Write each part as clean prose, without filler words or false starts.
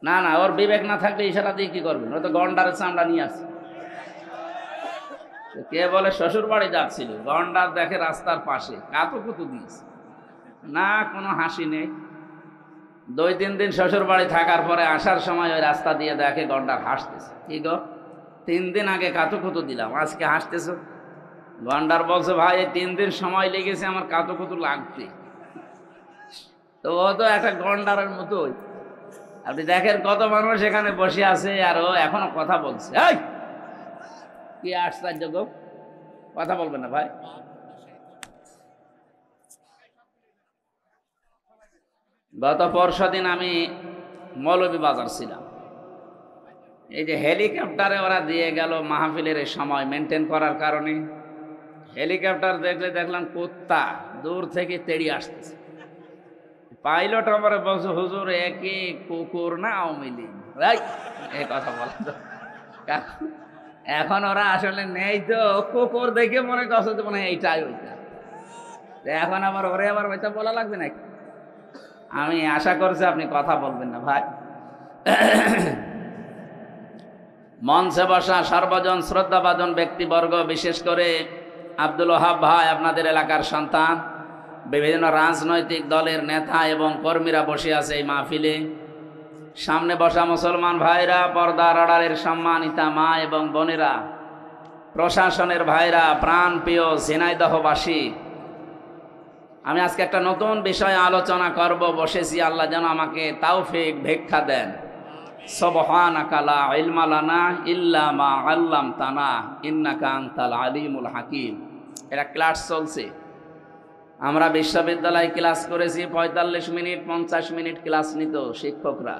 না না, ওর বিবেক না থাকলে ইশারা দিয়ে কি করবেন? ও তো গন্ডারের চামড়া নিয়ে আসছে। কে বলে শ্বশুর বাড়ি যাচ্ছিল, গন্ডার দেখে রাস্তার পাশে কাতুকুতু দিয়েছে, না কোনো হাসি নেই। 2-3 দিন শ্বশুর বাড়ি থাকার পরে আসার সময় ওই রাস্তা দিয়ে দেখে গন্ডার হাসতেছে। কি গো, 3 দিন আগে কাতুকুতু দিলাম, আজকে হাসতেছো? গন্ডার বলছে, ভাই এই 3 দিন সময় লেগেছে আমার কাতুকুতু লাগতে। তো ও তো একটা গন্ডারের মতোই। আপনি দেখেন কত মানুষ এখানে বসে আছে আর ও এখনো কথা বলছে। এই কি আশ্চর্য গো, কথা বলবেন না ভাই? গত পরশুদিন আমি মৌলভীবাজার ছিলাম। এই যে হেলিকপ্টারে ওরা দিয়ে গেল মাহফিলের সময় মেনটেন করার কারণে, হেলিকপ্টার দেখলে দেখলাম কুত্তা দূর থেকে তেড়ি আসতেছে। পাইলট আমার বলছে, হুজুর একই কুকুর না আওয়ামী লীগ? এই কথা বলা তো। এখন ওরা আসলে নেই তো, কুকুর দেখে মনে করছে যে মনে হয় এইটাই ওইটা। এখন আবার ওরে আবার ওইটা বলা লাগবে নাকি? আমি আশা করছি আপনি কথা বলবেন না ভাই। মঞ্চে বসা সর্বজন শ্রদ্ধাভাজন ব্যক্তিবর্গ, বিশেষ করে আব্দুল ওহাব ভাই, আপনাদের এলাকার সন্তান, বিভিন্ন রাজনৈতিক দলের নেতা এবং কর্মীরা বসে আছে এই মাহফিলে। সামনে বসা মুসলমান ভাইরা, পর্দার আড়ালের সম্মানিতা মা এবং বোনেরা, প্রশাসনের ভাইরা, প্রাণ প্রিয় ঝিনাইদহবাসী, আমি আজকে একটা নতুন বিষয়ে আলোচনা করব বসেছি। আল্লাহ যেন আমাকে তাওফিক ভিক্ষা দেন। সুবহানাকা লা ইলমা লানা ইল্লা মা আল্লামতানা ইন্নাকা আনতাল আলিমুল হাকিম। এটা ক্লাস চলছে। আমরা বিশ্ববিদ্যালয়ে ক্লাস করেছি 45 মিনিট 50 মিনিট ক্লাস নিত শিক্ষকরা।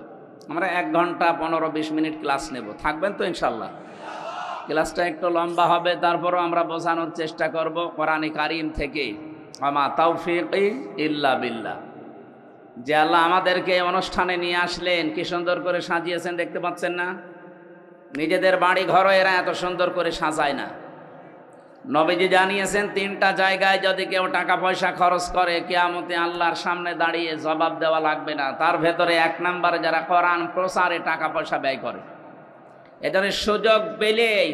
আমরা 1 ঘন্টা 15-20 মিনিট ক্লাস নেব। থাকবেন তো ইনশাল্লাহ? ক্লাসটা একটু লম্বা হবে, তারপরও আমরা বোঝানোর চেষ্টা করব কোরআনে কারিম থেকে। আমা তাওফিকি ইল্লা বিল্লাহ। যে আল্লাহ আমাদেরকে অনুষ্ঠানে নিয়ে আসলেন, কি সুন্দর করে সাজিয়েছেন দেখতে পাচ্ছেন না? নিজেদের বাড়ি ঘরও এরা এত সুন্দর করে সাজায় না। নবীজি জানিয়েছেন 3টা জায়গায় যদি কেউ টাকা পয়সা খরচ করে, কিয়ামতে আল্লাহর সামনে দাঁড়িয়ে জবাব দেওয়া লাগবে না। তার ভেতরে 1 নম্বরে যারা কোরআন প্রচারে টাকা পয়সা ব্যয় করে। এদের সুযোগ পেলেই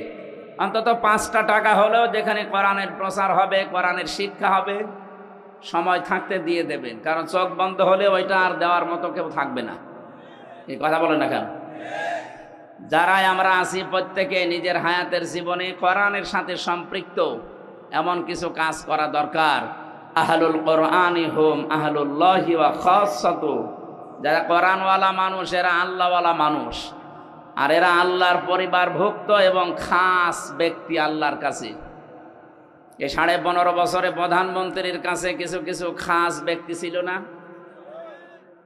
অন্তত 5টা টাকা হলেও যেখানে কোরআনের প্রচার হবে, কোরআনের শিক্ষা হবে, সময় থাকতে দিয়ে দেবেন। কারণ চোখ বন্ধ হলে ওইটা আর দেওয়ার মতো কেউ থাকবে না। এই কথা বলেন না কেন? যারাই আমরা আছি প্রত্যেকে নিজের হায়াতের জীবনে কোরআনের সাথে সম্পৃক্ত এমন কিছু কাজ করা দরকার। আহলুল কোরআনি হুম আহলুল্লাহি ওয়া খাসসাতু। যারা কোরআনওয়ালা মানুষ এরা আল্লাহওয়ালা মানুষ, আর এরা আল্লাহর পরিবারভুক্ত এবং খাস ব্যক্তি আল্লাহর কাছে। এই 15.5 বছরে প্রধানমন্ত্রীর কাছে কিছু কিছু খাস ব্যক্তি ছিল না?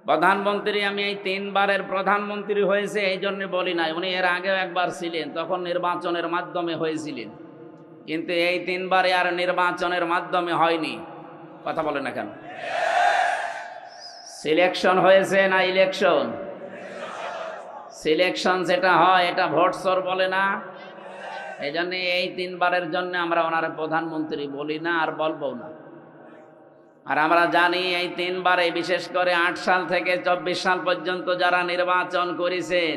প্রধানমন্ত্রী, আমি এই 3 বারের প্রধানমন্ত্রী হয়েছে এই জন্য বলি নাই, উনি এর আগেও একবার ছিলেন, তখন নির্বাচনের মাধ্যমে হয়েছিলেন। কিন্তু এই 3 বারে আর নির্বাচনের মাধ্যমে হয়নি। কথা বলে না কেন? সিলেকশন হয়েছে না ইলেকশন? সিলেকশন যেটা হয় এটা ভোট চোর বলে না? এই জন্য এই 3 বারের জন্য আমরা ওনার প্রধানমন্ত্রী বলি না, আর বলবো না। আর আমরা জানি এই 3 বারে, বিশেষ করে 8 সাল থেকে 24 সাল পর্যন্ত যারা নির্বাচন করেছেন,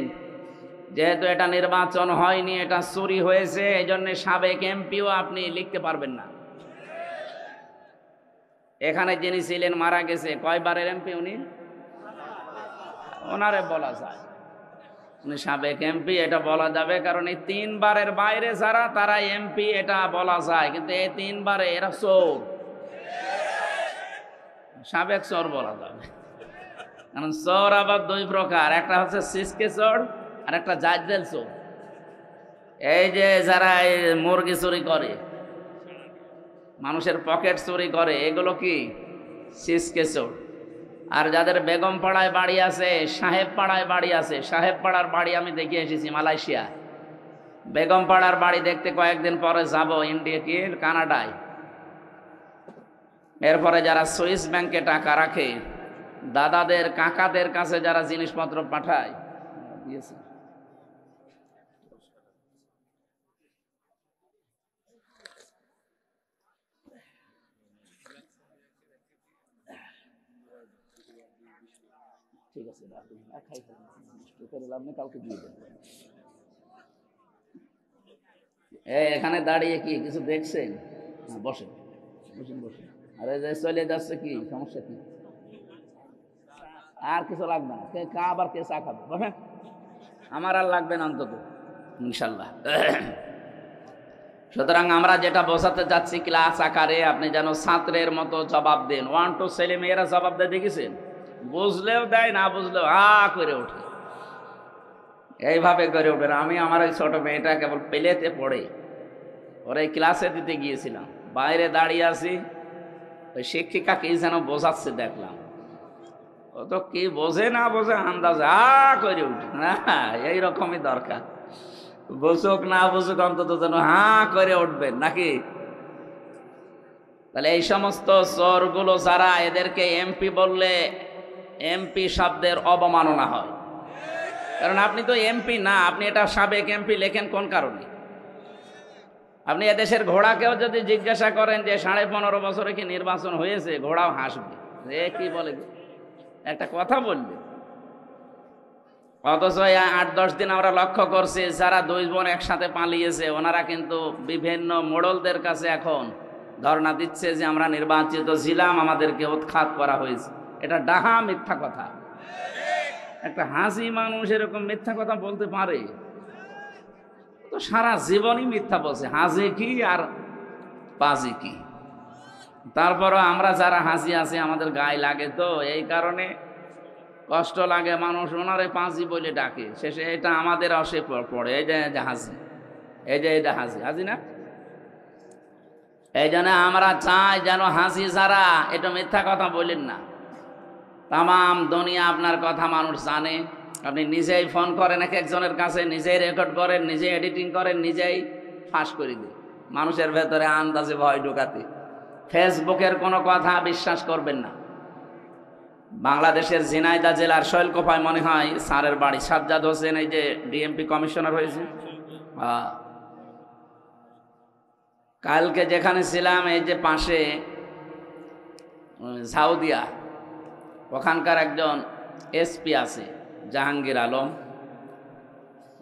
যেহেতু এটা নির্বাচন হয়নি, এটা চুরি হয়েছে, এই জন্য সাবেক এমপিও আপনি লিখতে পারবেন না। এখানে যিনি ছিলেন মারা গেছে, কয়বারের এমপি উনি? ওনারে বলা যায় উনি সাবেক এমপি, এটা বলা যাবে। কারণ এই 3 বারের বাইরে যারা, তারা এমপি, এটা বলা যায়। কিন্তু এই 3 বারে এরা চোর, সাবেক চোর বলা যাবে। কারণ চোর আবার 2 প্রকার, একটা হচ্ছে সিসকে চোর আর একটা জাজেল চোর। এই যে যারা মুরগি চুরি করে, মানুষের পকেট চুরি করে, এগুলো কি সিসকে চোর। আর যাদের বেগম পাড়ায় বাড়ি আছে, সাহেব পাড়ায় বাড়ি আছে, সাহেব পাড়ার বাড়ি আমি দেখে এসেছি মালয়েশিয়া। বেগম পাড়ার বাড়ি দেখতে কয়েকদিন পরে যাব ইন্ডিয়া কি কানাডায়। এরপরে যারা সুইস ব্যাংকে টাকা রাখে, দাদাদের কাকাদের কাছে যারা জিনিসপত্র পাঠায়, দিয়েছে। ঠিক আছে, আপনি কাউকে দিয়ে দেন। এখানে দাঁড়িয়ে কি কিছু দেখছেন? বসেন বসেন বসেন। আরে যে চলে যাচ্ছে কি সমস্যা কি? আর কিছু লাগবে না, কে আবার কে চা খাবে? বসেন, আমার আর লাগবে না অন্তত ইনশাল্লাহ। সুতরাং আমরা যেটা বোঝাতে যাচ্ছি, ক্লাস আকারে আপনি যেন ছাত্রের মতো জবাব দেন। 1 2 ছেলে মেয়েরা জবাব দেয় দেখেছেন? বুঝলেও দেয়, না বুঝলেও করে ওঠে, এইভাবে করে ওঠে। আমি আমার ওই ছোট মেয়েটা কেবল পেলেতে পড়ে ওরা ক্লাসে দিতে গিয়েছিলাম, বাইরে দাঁড়িয়ে আছি, ওই শিক্ষিকা কি যেন বোঝাচ্ছে দেখলাম, ও তো কি বোঝে না বোঝে আন্দাজে করে উঠে। হ্যাঁ, এইরকমই দরকার, বুঝুক না বুঝুক অন্তত যেন করে উঠবেন নাকি। তাহলে এই সমস্ত চোরগুলো যারা, এদেরকে এমপি বললে এমপি শব্দের অবমাননা হয়, কারণ আপনি তো এমপি না, আপনি এটা সাবেক এমপি লেখেন কোন কারণে? আপনি এদেশের ঘোড়াকেও যদি জিজ্ঞাসা করেন যে 15.5 বছরে কি নির্বাচন হয়েছে, ঘোড়াও হাসবে, কি বলে একটা কথা বলবে। অথচ 8-10 দিন আমরা লক্ষ্য করছি যারা 2 বোন একসাথে পালিয়েছে, ওনারা কিন্তু বিভিন্ন মোড়লদের কাছে এখন ধর্ণা দিচ্ছে যে আমরা নির্বাচিত ছিলাম, আমাদেরকে উৎখাত করা হয়েছে। এটা ডাহা মিথ্যা কথা। একটা হাসি মানুষ এরকম মিথ্যা কথা বলতে পারে? তো সারা জীবনই মিথ্যা বলছে, হাসি কি আর পাজি কি। তারপরও আমরা যারা হাসি আছি আমাদের গায়ে লাগে, তো এই কারণে কষ্ট লাগে। মানুষ ওনারে পাঁজি বলে ডাকে, শেষে এটা আমাদের অসে পড়ে। এই যে হাসি, এই যে এটা হাসি, হাসি না। এই জন্য আমরা চাই যেন হাসি যারা, এটা মিথ্যা কথা বলেন না। তামাম দুনিয়া আপনার কথা মানুষ জানে। আপনি নিজেই ফোন করেন এক একজনের কাছে, নিজেই রেকর্ড করেন, নিজেই এডিটিং করেন, নিজেই ফাঁস করে দিন মানুষের ভেতরে আন্দাজে ভয় ঢোকাতে। ফেসবুকের কোনো কথা বিশ্বাস করবেন না। বাংলাদেশের ঝিনাইদহ জেলার শৈলকুপায় মনে হয় স্যারের বাড়ি, সাজ্জাদ হোসেন, এই যে ডিএমপি কমিশনার হয়েছে। কালকে যেখানে ছিলাম, এই যে পাশে সাউদিয়া, ওখানকার একজন এসপি আছে জাহাঙ্গীর আলম,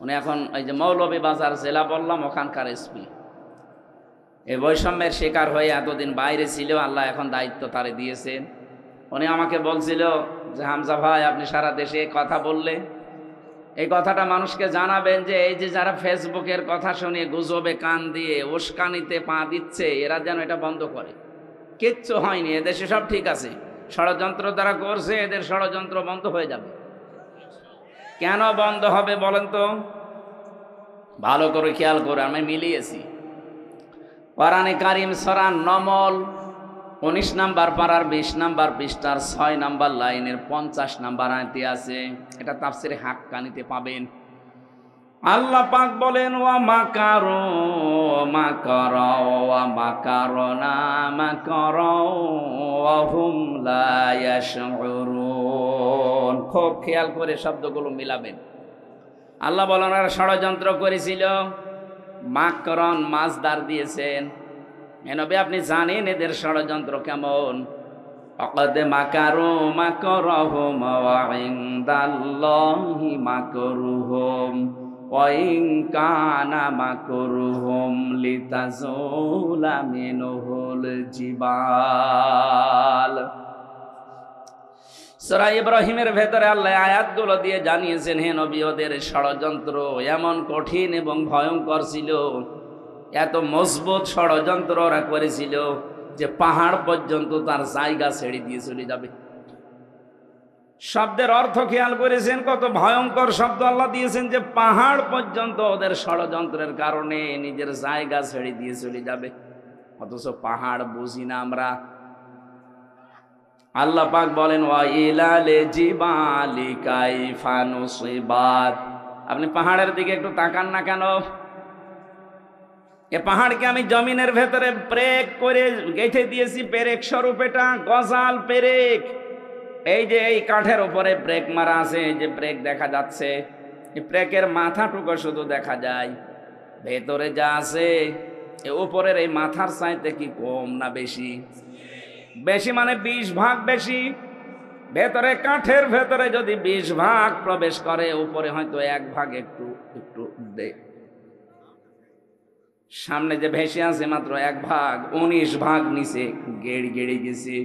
উনি এখন এই যে মৌলভীবাজার জেলা বললাম, ওখানকার এসপি। এই বৈষম্যের শিকার হয়ে এতদিন বাইরে ছিল, আল্লাহ এখন দায়িত্ব তারে দিয়েছেন। উনি আমাকে বলছিল যে হামজা ভাই, আপনি সারা দেশে কথা বললে এই কথাটা মানুষকে জানাবেন যে এই যে যারা ফেসবুকের কথা শুনে গুজবে কান দিয়ে উস্কানিতে পা দিচ্ছে, এরা যেন এটা বন্ধ করে। কিচ্ছু হয়নি, এদেশে সব ঠিক আছে। ষড়যন্ত্র দ্বারা করছে, এদের ষড়যন্ত্র বন্ধ হয়ে যাবে। কেন বন্ধ হবে বলেন তো? ভালো করে খেয়াল করে আমি মিলিয়েছি। কোরআনে কারিম সূরা নমল 19 নম্বর পারার 20 নম্বর পৃষ্ঠার 6 নম্বর লাইনের 50 নম্বর আয়াতে আছে। এটা তাফসিরে হাক্কানিতে পাবেন। আল্লাহ পাক বলেন, ওয়া মাকারু মাকারা ওয়া মাকারনা মাকারা ওয়া হুম লা ইয়াশউরুন। খুব খেয়াল করে শব্দগুলো মিলাবেন। আল্লাহ বলেন ওরা ষড়যন্ত্র করেছিল, মাকরন মাজদার দিয়েছেন। নবী আপনি জানেন এদের ষড়যন্ত্র কেমন। অকদ মাকারু মাকরহুম ওয়া ইনদাল্লাহি মাকরুহুম ওয়া ইন কানা মাকরুহুম লিতাজুলা মিনহুল জিবাল। সূরা ইব্রাহিমের ভেতরে আল্লাহ আয়াতগুলো দিয়ে জানিয়েছেন, হে নবী ওদের ষড়যন্ত্র এমন কঠিন এবং ভয়ঙ্কর ছিল, এত মজবুত ষড়যন্ত্র ওরা করেছিল যে পাহাড় পর্যন্ত তার জায়গা ছেড়ে দিয়ে চলে যাবে। শব্দের অর্থ খেয়াল করেছেন, কত ভয়ঙ্কর শব্দ আল্লাহ দিয়েছেন, যে পাহাড় পর্যন্ত ওদের ষড়যন্ত্রের কারণে নিজের জায়গা ছেড়ে দিয়ে চলে যাবে। অথচ পাহাড় বুঝি না আমরা। আল্লাহ পাক বলেন, ওয়া ইলালে জিবালি কাইফা নুসিবাত। আপনি পাহাড়ের দিকে একটু তাকান না কেন? এ পাহাড়কে আমি জমিনের ভেতরে ব্রেক করে গেঁথে দিয়েছি, পেরেক স্বরূপ। এটা গজাল পেরেক। এই যে এই কাঠের উপরে ব্রেক মারা আছে, এই যে ব্রেক দেখা যাচ্ছে, এই ব্রেকের মাথাটুকু শুধু দেখা যায়, ভেতরে যা আছে উপরের এই মাথার চাইতে কি কম না বেশি? বেশি মানে 20 ভাগ বেশি। ভেতরে কাঠের ভেতরে যদি 20 ভাগ প্রবেশ করে, উপরে হয়তো 1 ভাগ একটু একটু দে, সামনে যে ভেসে আছে মাত্র 1 ভাগ, 19 ভাগ নিচে গেড়ে গেড়ে গেছে।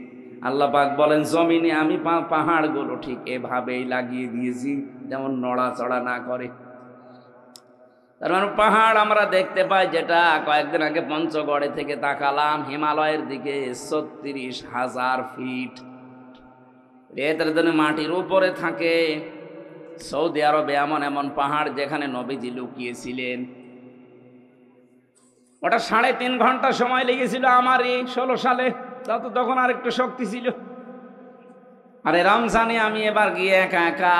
আল্লাহ পাক বলেন, জমিনে আমি পাহাড়গুলো ঠিক এভাবেই লাগিয়ে দিয়েছি যেমন নড়াচড়া না করে। তার মানে পাহাড় আমরা দেখতে পাই, যেটা কয়েকদিন আগে পঞ্চগড়ে থেকে তাকালাম হিমালয়ের দিকে, 36,000 ফিট এটার জন্য মাটির উপরে থাকে। সৌদি আরবে এমন এমন পাহাড় যেখানে নবীজি লুকিয়েছিলেন, ওটা 3.5 ঘন্টা সময় লেগেছিল আমারই 16 সালে, তখন আর একটু শক্তি ছিল। আরে রমজানে আমি এবার গিয়ে একা একা,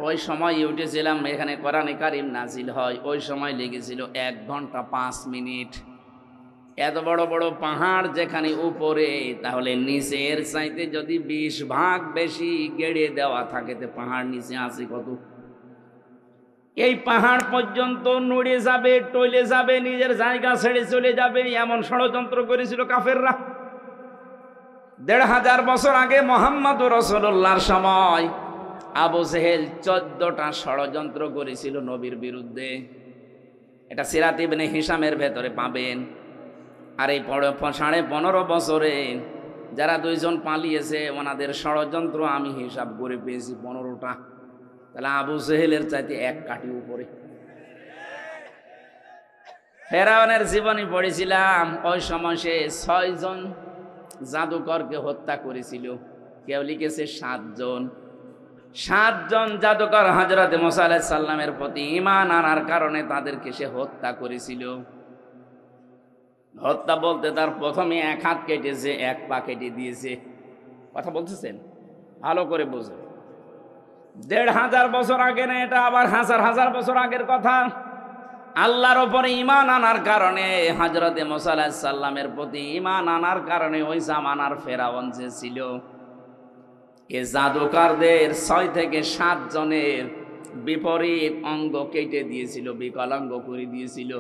ওই সময় উঠেছিলাম, এখানে কোরআনে কারিম নাজিল হয়, ওই সময় লেগেছিল 1 ঘন্টা 5 মিনিট। এত বড় বড় পাহাড় যেখানে উপরে, তাহলে নিচের চাইতে যদি 20 ভাগ বেশি গেড়ে দেওয়া থাকে, তো পাহাড় নিচে আছে কত? এই পাহাড় পর্যন্ত নড়ে যাবে, টলে যাবে, নিজের জায়গা ছেড়ে চলে যাবে, এমন ষড়যন্ত্র করেছিল কাফেররা। 1500 বছর আগে মুহাম্মদুর রাসূলুল্লাহর সময় আবু জেহেল 14টা ষড়যন্ত্র করেছিল নবীর বিরুদ্ধে। এটা সিরাত ইবনে হিশামের ভেতরে পাবেন। আর এই 15.5 বছরে যারা 2 জন পালিয়েছে, ওনাদের ষড়যন্ত্র আমি হিসাব করে পেয়েছি 15টা। তাহলে আবু জেহেলের চাইতে 1 কাঠি উপরে। ফেরাউনের জীবনী পড়েছিলাম, ওই সময় সে 6 জন জাদুকরকে হত্যা করেছিল। কেউ লিখেছে 7 জন। 7 জন জাদুকর হযরত মুসা আলাইহিস সালামের প্রতি ঈমান আনার কারণে তাদেরকে সে হত্যা করেছিল। হত্যা বলতে তার প্রথমে 1 হাত কেটেছে, 1 পা কেটে দিয়েছে। কথা বলতেছেন, ভালো করে বুঝুন। 1500 বছর আগে না, এটা আবার হাজার হাজার বছর আগের কথা। আল্লাহর উপরে ঈমান আনার কারণে, হযরত মুসা আলাইহিস সালামের প্রতি ঈমান আনার কারণে ওই জামানার ফেরাউন যে ছিল, এ জাদুকরদের 6 থেকে 7 জনের বিপরীত অঙ্গ কেটে দিয়েছিল, বিকলাঙ্গ করে দিয়েছিল।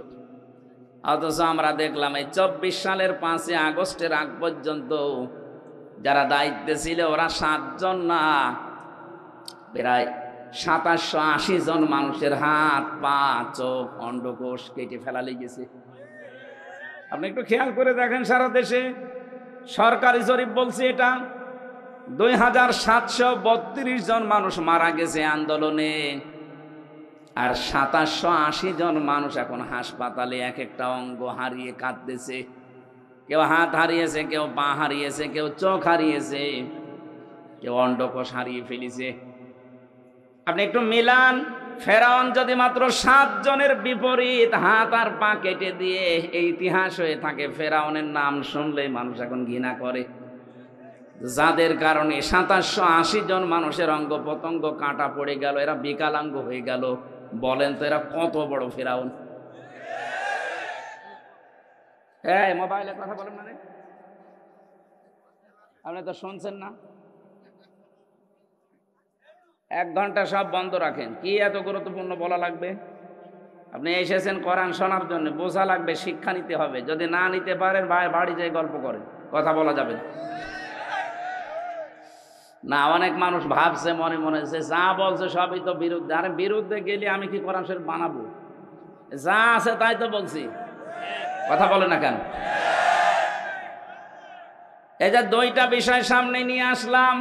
অথচ আমরা দেখলাম এই 24 সালের 5 আগস্টের আগ পর্যন্ত যারা দায়িত্বে ছিল, ওরা 7 জন না, প্রায় 2780 জন মানুষের হাত, পা, চোখ, অন্ডকোষ কেটে ফেলা লেগেছে। আপনি একটু খেয়াল করে দেখেন, সারা দেশে সরকারি জরিপ বলছে এটা 2732 জন মানুষ মারা গেছে আন্দোলনে, আর 2780 জন মানুষ এখন হাসপাতালে এক একটা অঙ্গ হারিয়ে কাঁদতেছে। কেউ হাত হারিয়েছে, কেউ পা হারিয়েছে, কেউ চোখ হারিয়েছে, কেউ অন্ডকোষ হারিয়ে ফেলেছে। আপনি একটু মিলান, ফেরাউন যদি মাত্র 7 জনের বিপরীত হাত আর পা কেটে দিয়ে এই ইতিহাস হয়ে থাকে, ফেরাউনের নাম শুনলেই মানুষ এখন ঘৃণা করে। যাদের কারণে 2780 জন মানুষের অঙ্গ প্রত্যঙ্গ কাটা পড়ে গেল, এরা বিকলাঙ্গ হয়ে গেল, বলেন তো এরা কত বড় ফেরাউন? হ্যাঁ, মোবাইলে কথা বলেন মানে আপনি তো শুনছেন না। 1 ঘন্টা সব বন্ধ রাখেন। কি এত গুরুত্বপূর্ণ বলা লাগবে? আপনি এসেছেন কোরআন শোনার জন্য, বোঝা লাগবে, শিক্ষা নিতে হবে। যদি না নিতে পারেন, বাড়ি যেয়ে গল্প করেন, কথা বলা যাবে না। অনেক মানুষ ভাবছে মনে মনে, যে যা বলছে সবই তো বিরুদ্ধে। আরে বিরুদ্ধে গেলে আমি কি কোরআন শরীফ বানাবো? যা আছে তাই তো বলছি, কথা বলে না কেন? এই যে 2টা বিষয় সামনে নিয়ে আসলাম,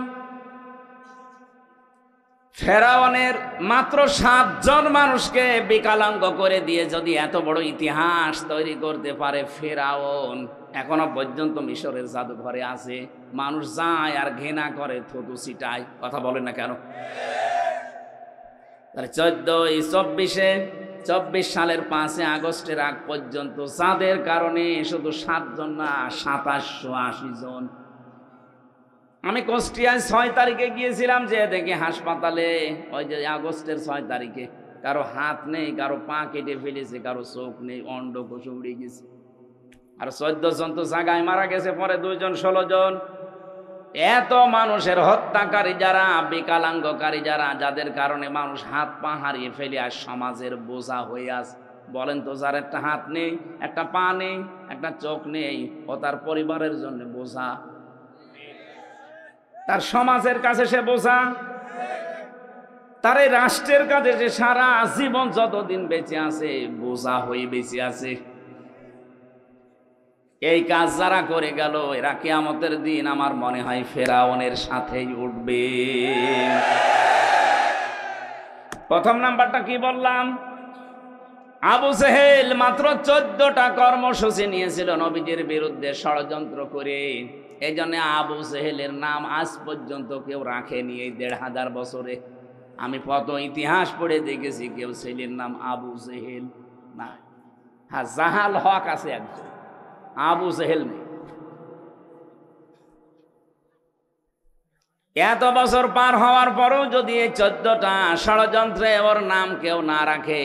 ফেরাউনের মাত্র 7 জন মানুষকে বিকলাঙ্গ করে দিয়ে যদি এত বড় ইতিহাস তৈরি করতে পারে ফেরাউন, এখনো পর্যন্ত মিশরের জাদুঘরে আছে। মানুষ যায় আর ঘৃণা করে, থুতু ছিটায়, কথা বলেন না কেন? 24 সালের 5 আগস্টের আগ পর্যন্ত যাদের কারণে শুধু 7 জন না, 2780 জন। আমি কুষ্টিয়ায় 6 তারিখে গিয়েছিলাম, যে দেখি হাসপাতালে ওই যে আগস্টের 6 তারিখে কারো হাত নেই, কারো পা কেটে ফেলেছে, কারো চোখ নেই, অন্ডকোষ উড়ে গেছে। আর 14 জন তো জায়গায় মারা গেছে, পরে 2 জন 16 জন। এত মানুষের হত্যাকারী যারা, বিকলাঙ্গকারী যারা, যাদের কারণে মানুষ হাত পা হারিয়ে ফেলে আর সমাজের বোঝা হয়ে আছে। বলেন তো, যার একটা হাত নেই, একটা পা নেই, একটা চোখ নেই, ও তার পরিবারের জন্য বোঝা। তার সমাজের কাছে সে বোঝা, তার এই রাষ্ট্রের কাছে সে সারা জীবন যতদিন বেঁচে আছে বোঝা হয়ে বেঁচে আছে। এই কাজ যারা করে গেল এরা কিয়ামতের দিন আমার মনে হয় ফেরাউনের সাথেই উঠবে। প্রথম নাম্বারটা কি বললাম? আবু জেহেল মাত্র 14টা কর্মসূচি নিয়েছিল নবীজির বিরুদ্ধে ষড়যন্ত্র করে। এই জন্য আবু জেহেলের নাম আজ পর্যন্ত কেউ রাখেনি। এই 1500 বছরে আমি কত ইতিহাস পড়ে দেখেছি কেউ ছেলের নাম আবু জেহেল না। হ্যাঁ, জাহাল হক আছে একজন, আবু জেহেল নেই। এত বছর পার হওয়ার পরেও যদি এই 14টা ষড়যন্ত্রে ওর নাম কেউ না রাখে,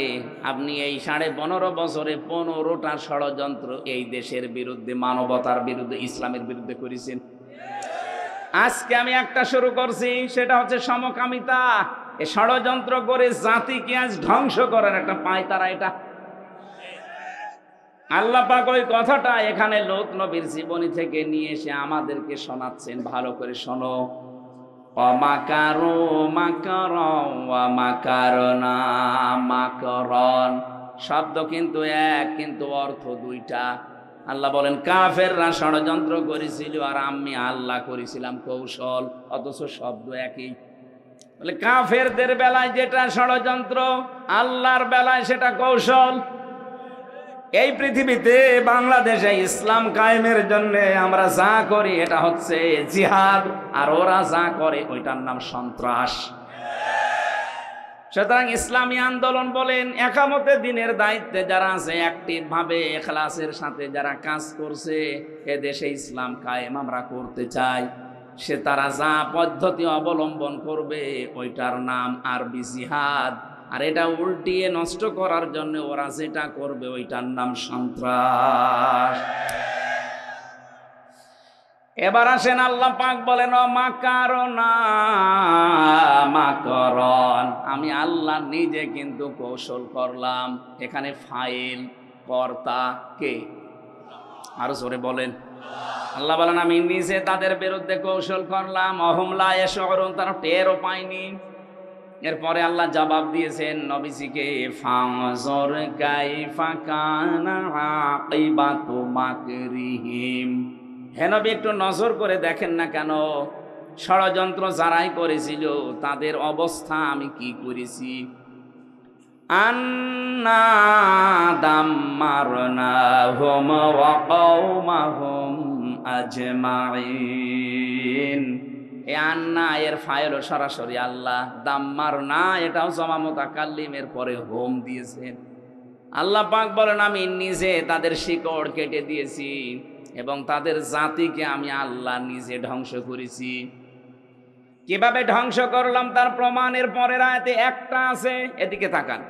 আপনি এই 15.5 বছরে 15টা ষড়যন্ত্র এই দেশের বিরুদ্ধে, মানবতার বিরুদ্ধে, ইসলামের বিরুদ্ধে করেছেন। আজকে আমি একটা শুরু করছি, সেটা হচ্ছে সমকামিতা। এই ষড়যন্ত্র করে জাতিকে আজ ধ্বংস করার একটা পায়তারা এটা। আল্লাহ পাক ওই কথাটা এখানে লূত নবীর জীবনী থেকে নিয়ে এসে আমাদেরকে শোনাচ্ছেন। ভালো করে শোনো। অমাকারো মাকারন ওয়া মাকারনা মাকারন, শব্দ কিন্তু এক, কিন্তু অর্থ দুইটা। আল্লাহ বলেন কাফেররা ষড়যন্ত্র করেছিল আর আমি আল্লাহ করেছিলাম কৌশল, অথচ শব্দ একই। বলে কাফেরদের বেলায় যেটা ষড়যন্ত্র, আল্লাহর বেলায় সেটা কৌশল। এই পৃথিবীতে বাংলাদেশে ইসলাম কায়েমের জন্য আমরা যা করি এটা হচ্ছে জিহাদ, আর ওরা যা করে ওইটার নাম সন্ত্রাস। সুতরাং ইসলামী আন্দোলন বলেন, একামতে দিনের দায়িত্বে যারা আছে, অ্যাক্টিভ ভাবে ইখলাসের সাথে যারা কাজ করছে, এ দেশে ইসলাম কায়েম আমরা করতে চাই, সে তারা যা পদ্ধতি অবলম্বন করবে ওইটার নাম আরবি জিহাদ। আর এটা উল্টিয়ে নষ্ট করার জন্য ওরা যেটা করবে ওইটার নাম সন্ত্রাস। এবার আসেন, আল্লাহ পাক বলেন মাকারনা মাকারন, আমি আল্লাহ নিজে কিন্তু কৌশল করলাম। এখানে ফাইল কর্তা কে? আরো জোরে বলেন। আল্লাহ বলেন আমি নিজে তাদের বিরুদ্ধে কৌশল করলাম। অহুম লা ইয়াশউরুন, তারা টেরও পায়নি। এরপরে আল্লাহ জবাব দিয়েছেন নবীজিকে, ফানজুর কাইফা কানা আকিবাতু মাকরিহিম। হে নবী, একটু নজর করে দেখেন না কেন ষড়যন্ত্র যারাই করেছিল তাদের অবস্থা আমি কি করেছি। আন্না দাম্মারনাহুম ওয়া কওমাহুম আজমাইন। এই আন্না এর ফাইল সরাসরি আল্লাহ, দাম্মারনা এটাও জমা মুতাকাল্লিমের পরে হোম দিয়েছেন। আল্লাহ পাক বলেন আমি নিজে তাদের শিকড় কেটে দিয়েছি এবং তাদের জাতিকে আমি আল্লাহ নিজে ধ্বংস করেছি। কিভাবে ধ্বংস করলাম তার প্রমাণের পরের আয়াতে একটা আছে, এদিকে তাকান।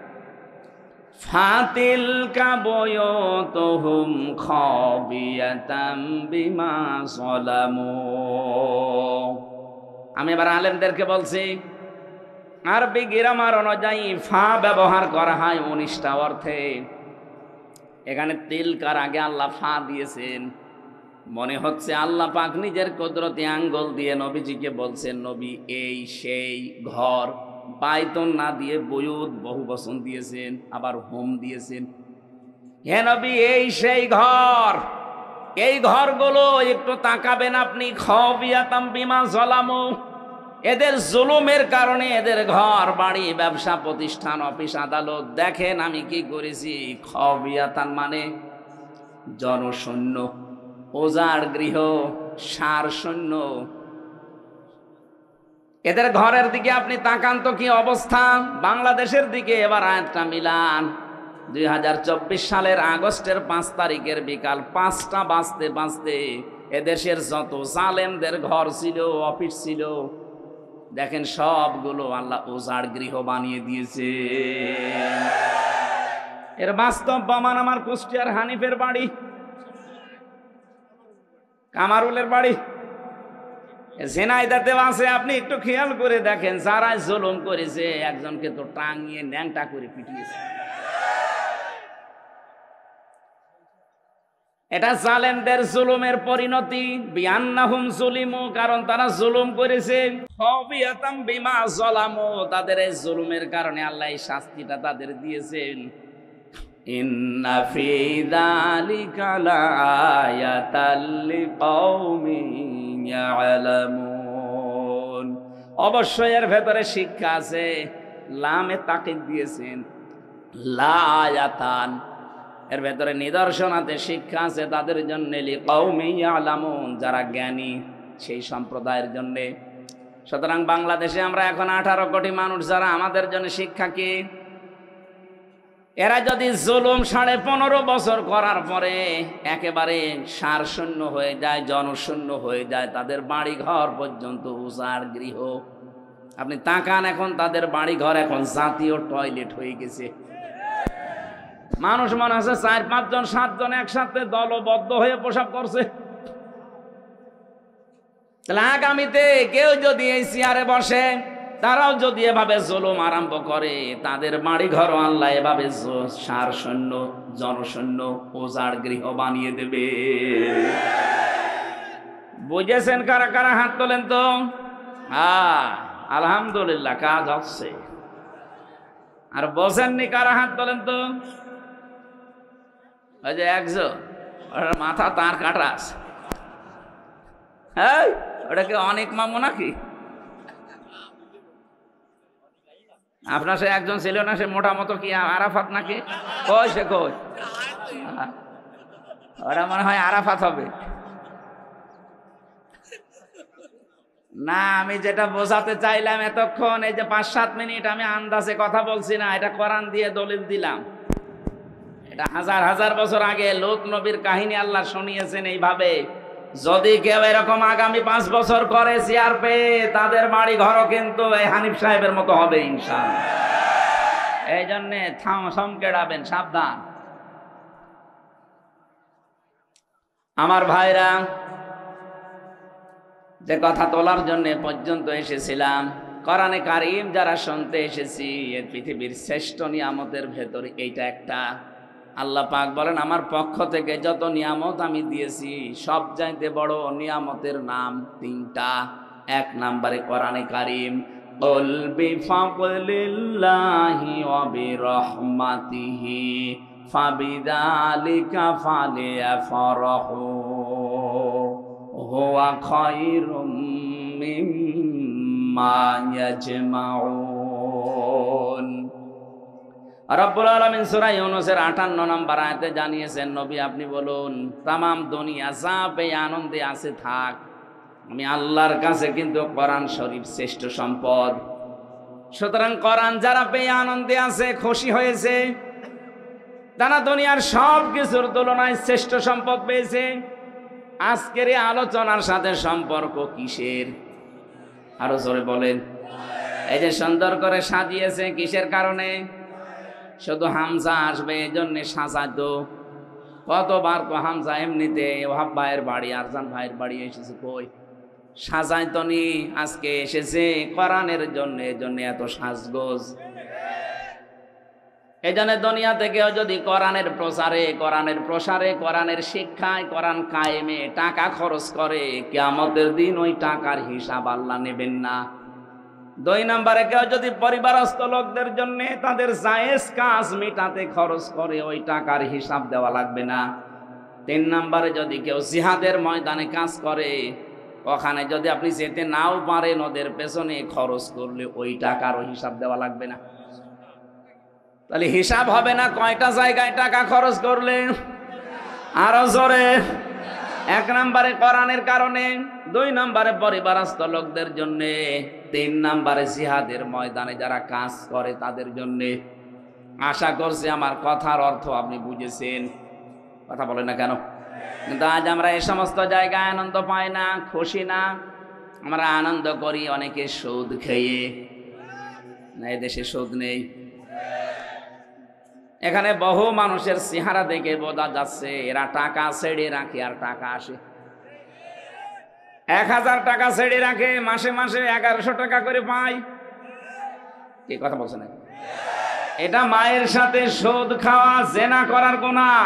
ফাতিলকা বুয়ুতুহুম খাবিয়াতাম বিমা যালামু। আমি এবার আলেমদেরকে বলছি, আরবি গ্রামার অনুযায়ী ফা ব্যবহার করা হয় 19টা অর্থে। এখানে তিলকার আগে আল্লাহ ফা দিয়েছেন। মনে হচ্ছে আল্লাহ পাক নিজের কুদরতি আঙ্গুল দিয়ে নবীজিকে বলছেন, নবী এই সেই ঘর। বাইতুন না দিয়ে বুয়ুত বহু বচন দিয়েছেন, আবার হোম দিয়েছেন। হে নবী এই সেই ঘর, এই ঘরগুলো একটু তাকাবেন আপনি। খাবিয়াতাম বিমা যালামু, এদের জুলুমের কারণে এদের ঘর বাড়ি, ব্যবসা প্রতিষ্ঠান, অফিস আদালত, দেখেন আমি কি করেছি। খাবিয়াতান মানে জনশূন্য, ওজার গৃহ, সার শূন্য। এদের ঘরের দিকে আপনি তাকান তো কি অবস্থা। বাংলাদেশের দিকে এবার আয়াতটা মিলান। 2024 সালের আগস্টের 5 তারিখের বিকাল 5টা বাজতে বাজতে এদেশের যত জালেমদের ঘর ছিল, অফিস ছিল, দেখেন সবগুলো আল্লাহ ওজাড় গৃহ বানিয়ে দিয়েছে। এর বাস্তব প্রমাণ আমার কুষ্টিয়ার হানিফের বাড়ি, কামারুলের বাড়ি, ঝিনাইদহেও আছে। আপনি একটু খেয়াল করে দেখেন, যারা জুলুম করেছে একজনকে তো টাঙিয়ে ন্যাংটা করে পিটিয়েছে। এটা জালেমদের জুলুমের পরিণতি, বিআন্নাহুম যুলিমু, কারণ তারা জুলুম করেছে। ফাবিয়াতাম বিমা যালামু, তাদের এই জুলুমের কারণে আল্লাহ এই শাস্তিটা তাদের দিয়েছেন। ইন্না ফি যালিকা লাআয়াতাল লিকাওমিন ইয়ালামুন, অবশ্যই এর ভেতরে শিক্ষা আছে। লামে তাকিদ দিয়েছেন, লাআয়াতান, এর ভেতরে নিদর্শন আছে, শিক্ষা আছে তাদের জন্য, লিকাওমিন ইয়ালামুন, যারা জ্ঞানী সেই সম্প্রদায়ের জন্য। সুতরাং বাংলাদেশে আমরা এখন 18 কোটি মানুষ, যারা আমাদের জন্য শিক্ষা কি? এরা যদি জুলুম 15.5 বছর করার পরে একেবারে সারশূন্য হয়ে যায়, জনশূন্য হয়ে যায়, তাদের বাড়ি ঘর পর্যন্ত উজাড় গৃহ। আপনি তাকান, এখন তাদের বাড়ি ঘর এখন জাতীয় টয়লেট হয়ে গেছে। মানুষ মনে আছে 4-5 জন 7 জন একসাথে দলবদ্ধ হয়ে প্রসাব করছে। তাহলে আগামীতে কেউ যদি এই চেয়ারে বসে, তারাও যদি এভাবে জুলুম আরম্ভ করে, তাদের বাড়ি ঘর আল্লাহ এভাবে সারশূন্য, জনশূন্য, উজাড় গৃহ বানিয়ে দেবে। বুঝেছেন কারা কারা? হাত তোলেন তো। আলহামদুলিল্লাহ, কাজ হচ্ছে। আর বোঝেননি কারা? হাত তোলেন তো। ওই যে একজন, ওর মাথা তার কাটা আছে। হ্যাঁ, ওটা কি অনেক মামু নাকি? আপনার সে একজন ছিল না, সে মোটা মতো কি আরাফাত নাকি? কই সে কই? ওরা মনে হয় আরাফাত হবে না। আমি যেটা বোঝাতে চাইলাম এতক্ষণ, এই যে 5-7 মিনিট আমি আন্দাজে কথা বলছি না, এটা কোরআন দিয়ে দলিল দিলাম। এটা হাজার হাজার বছর আগে লোক নবীর কাহিনী আল্লাহ শুনিয়েছেন এইভাবে। যদি কেউ এরকম আগামী 5 বছর করে চেয়ার পেয়ে, তাদের বাড়ি ঘরও কিন্তু এই হানিফ সাহেবের মতো হবে ইনশাআল্লাহ। এই জন্যে সমকেড়াবেন, সাবধান। আমার ভাইরা, যে কথা তোলার জন্য পর্যন্ত এসেছিলাম, কোরআনে কারীম যারা শুনতে এসেছি, এই পৃথিবীর শ্রেষ্ঠ নিয়ামতের ভেতরে এইটা একটা। আল্লাহ পাক বলেন, আমার পক্ষ থেকে যত নিয়ামত আমি দিয়েছি, সব চাইতে বড় নিয়ামতের নাম 3টা। 1 নম্বরে কোরআনে কারীম, কুল বিফাদলিল্লাহি ওয়া বিরহমাতিহি ফাবিযালিকা ফালিয়াফরাহু হুয়া খায়রুম মিম্মা ইয়াজমাউন। রব্বুল আলামিন সূরা ইউনূসের 58 নম্বর আয়াতে জানিয়েছেন, নবী আপনি বলুন, তামাম দুনিয়া যা পেয়ে আনন্দে আছে থাক, আমি আল্লাহর কাছে কিন্তু কোরআন শরীফ শ্রেষ্ঠ সম্পদ। সুতরাং কোরআন যারা পেয়ে আনন্দে আছে, খুশি হয়েছে, তারা দুনিয়ার সব কিছুর তুলনায় শ্রেষ্ঠ সম্পদ পেয়েছে। আজকের এই আলোচনার সাথে সম্পর্ক কিসের? আরো জোরে বলেন। এই যে সুন্দর করে সাজিয়েছে, কিসের কারণে? শুধু হামজা আসবে এই জন্যে সাজাতো। কতবার তো হামজা এমনিতে ওহাব ভাইয়ের বাড়ি, আরজান ভাইয়ের বাড়ি এসেছে, কই সাজাইতো নি? আজকে এসেছে কোরআনের জন্য, এই জন্য এত সাজগোজ। এই জন্য দুনিয়া থেকেও যদি কোরআনের প্রচারে, কোরআনের প্রসারে, কোরআনের শিক্ষায়, কোরআন কায়েমে টাকা খরচ করে, কিয়ামতের দিন ওই টাকার হিসাব আল্লাহ নেবেন না। 2 নম্বরে কেউ যদি পরিবারস্থ লোকদের জন্য তাদের জায়েজ কাজ মিটাতে খরচ করে, ওই টাকার হিসাব দেওয়া লাগবে না। 3 নম্বরে যদি কেউ জিহাদের ময়দানে কাজ করে, ওখানে যদি আপনি যেতে নাও পারেন, ওদের পেছনে খরচ করলে ওই টাকারও হিসাব দেওয়া লাগবে না। তাহলে হিসাব হবে না কয়টা জায়গায় টাকা খরচ করলে? আরো জোরে। 1 নম্বরে কোরআনের কারণে, 2 নম্বরে পরিবারস্থ লোকদের জন্য, 3 নম্বরে জিহাদের ময়দানে যারা কাজ করে তাদের জন্য। আশা করছি আমার কথার অর্থ আপনি বুঝেছেন। কথা বলেন না কেন? কিন্তু আজ আমরা এই সমস্ত জায়গায় আনন্দ পাই না, খুশি না। আমরা আনন্দ করি অনেকে সুদ খেয়ে। না, এদেশে সুদ নেই। এখানে বহু মানুষের চেহারা দেখে বোঝা যাচ্ছে এরা টাকা ছেড়ে রাখে আর টাকা আসে। 1000 টাকা ছেড়ে রাখে, মাসে মাসে 1100 টাকা করে পায়। কি কথা বলছেন? এটা মায়ের সাথে সুদ খাওয়া, জেনা করার গুনাহ।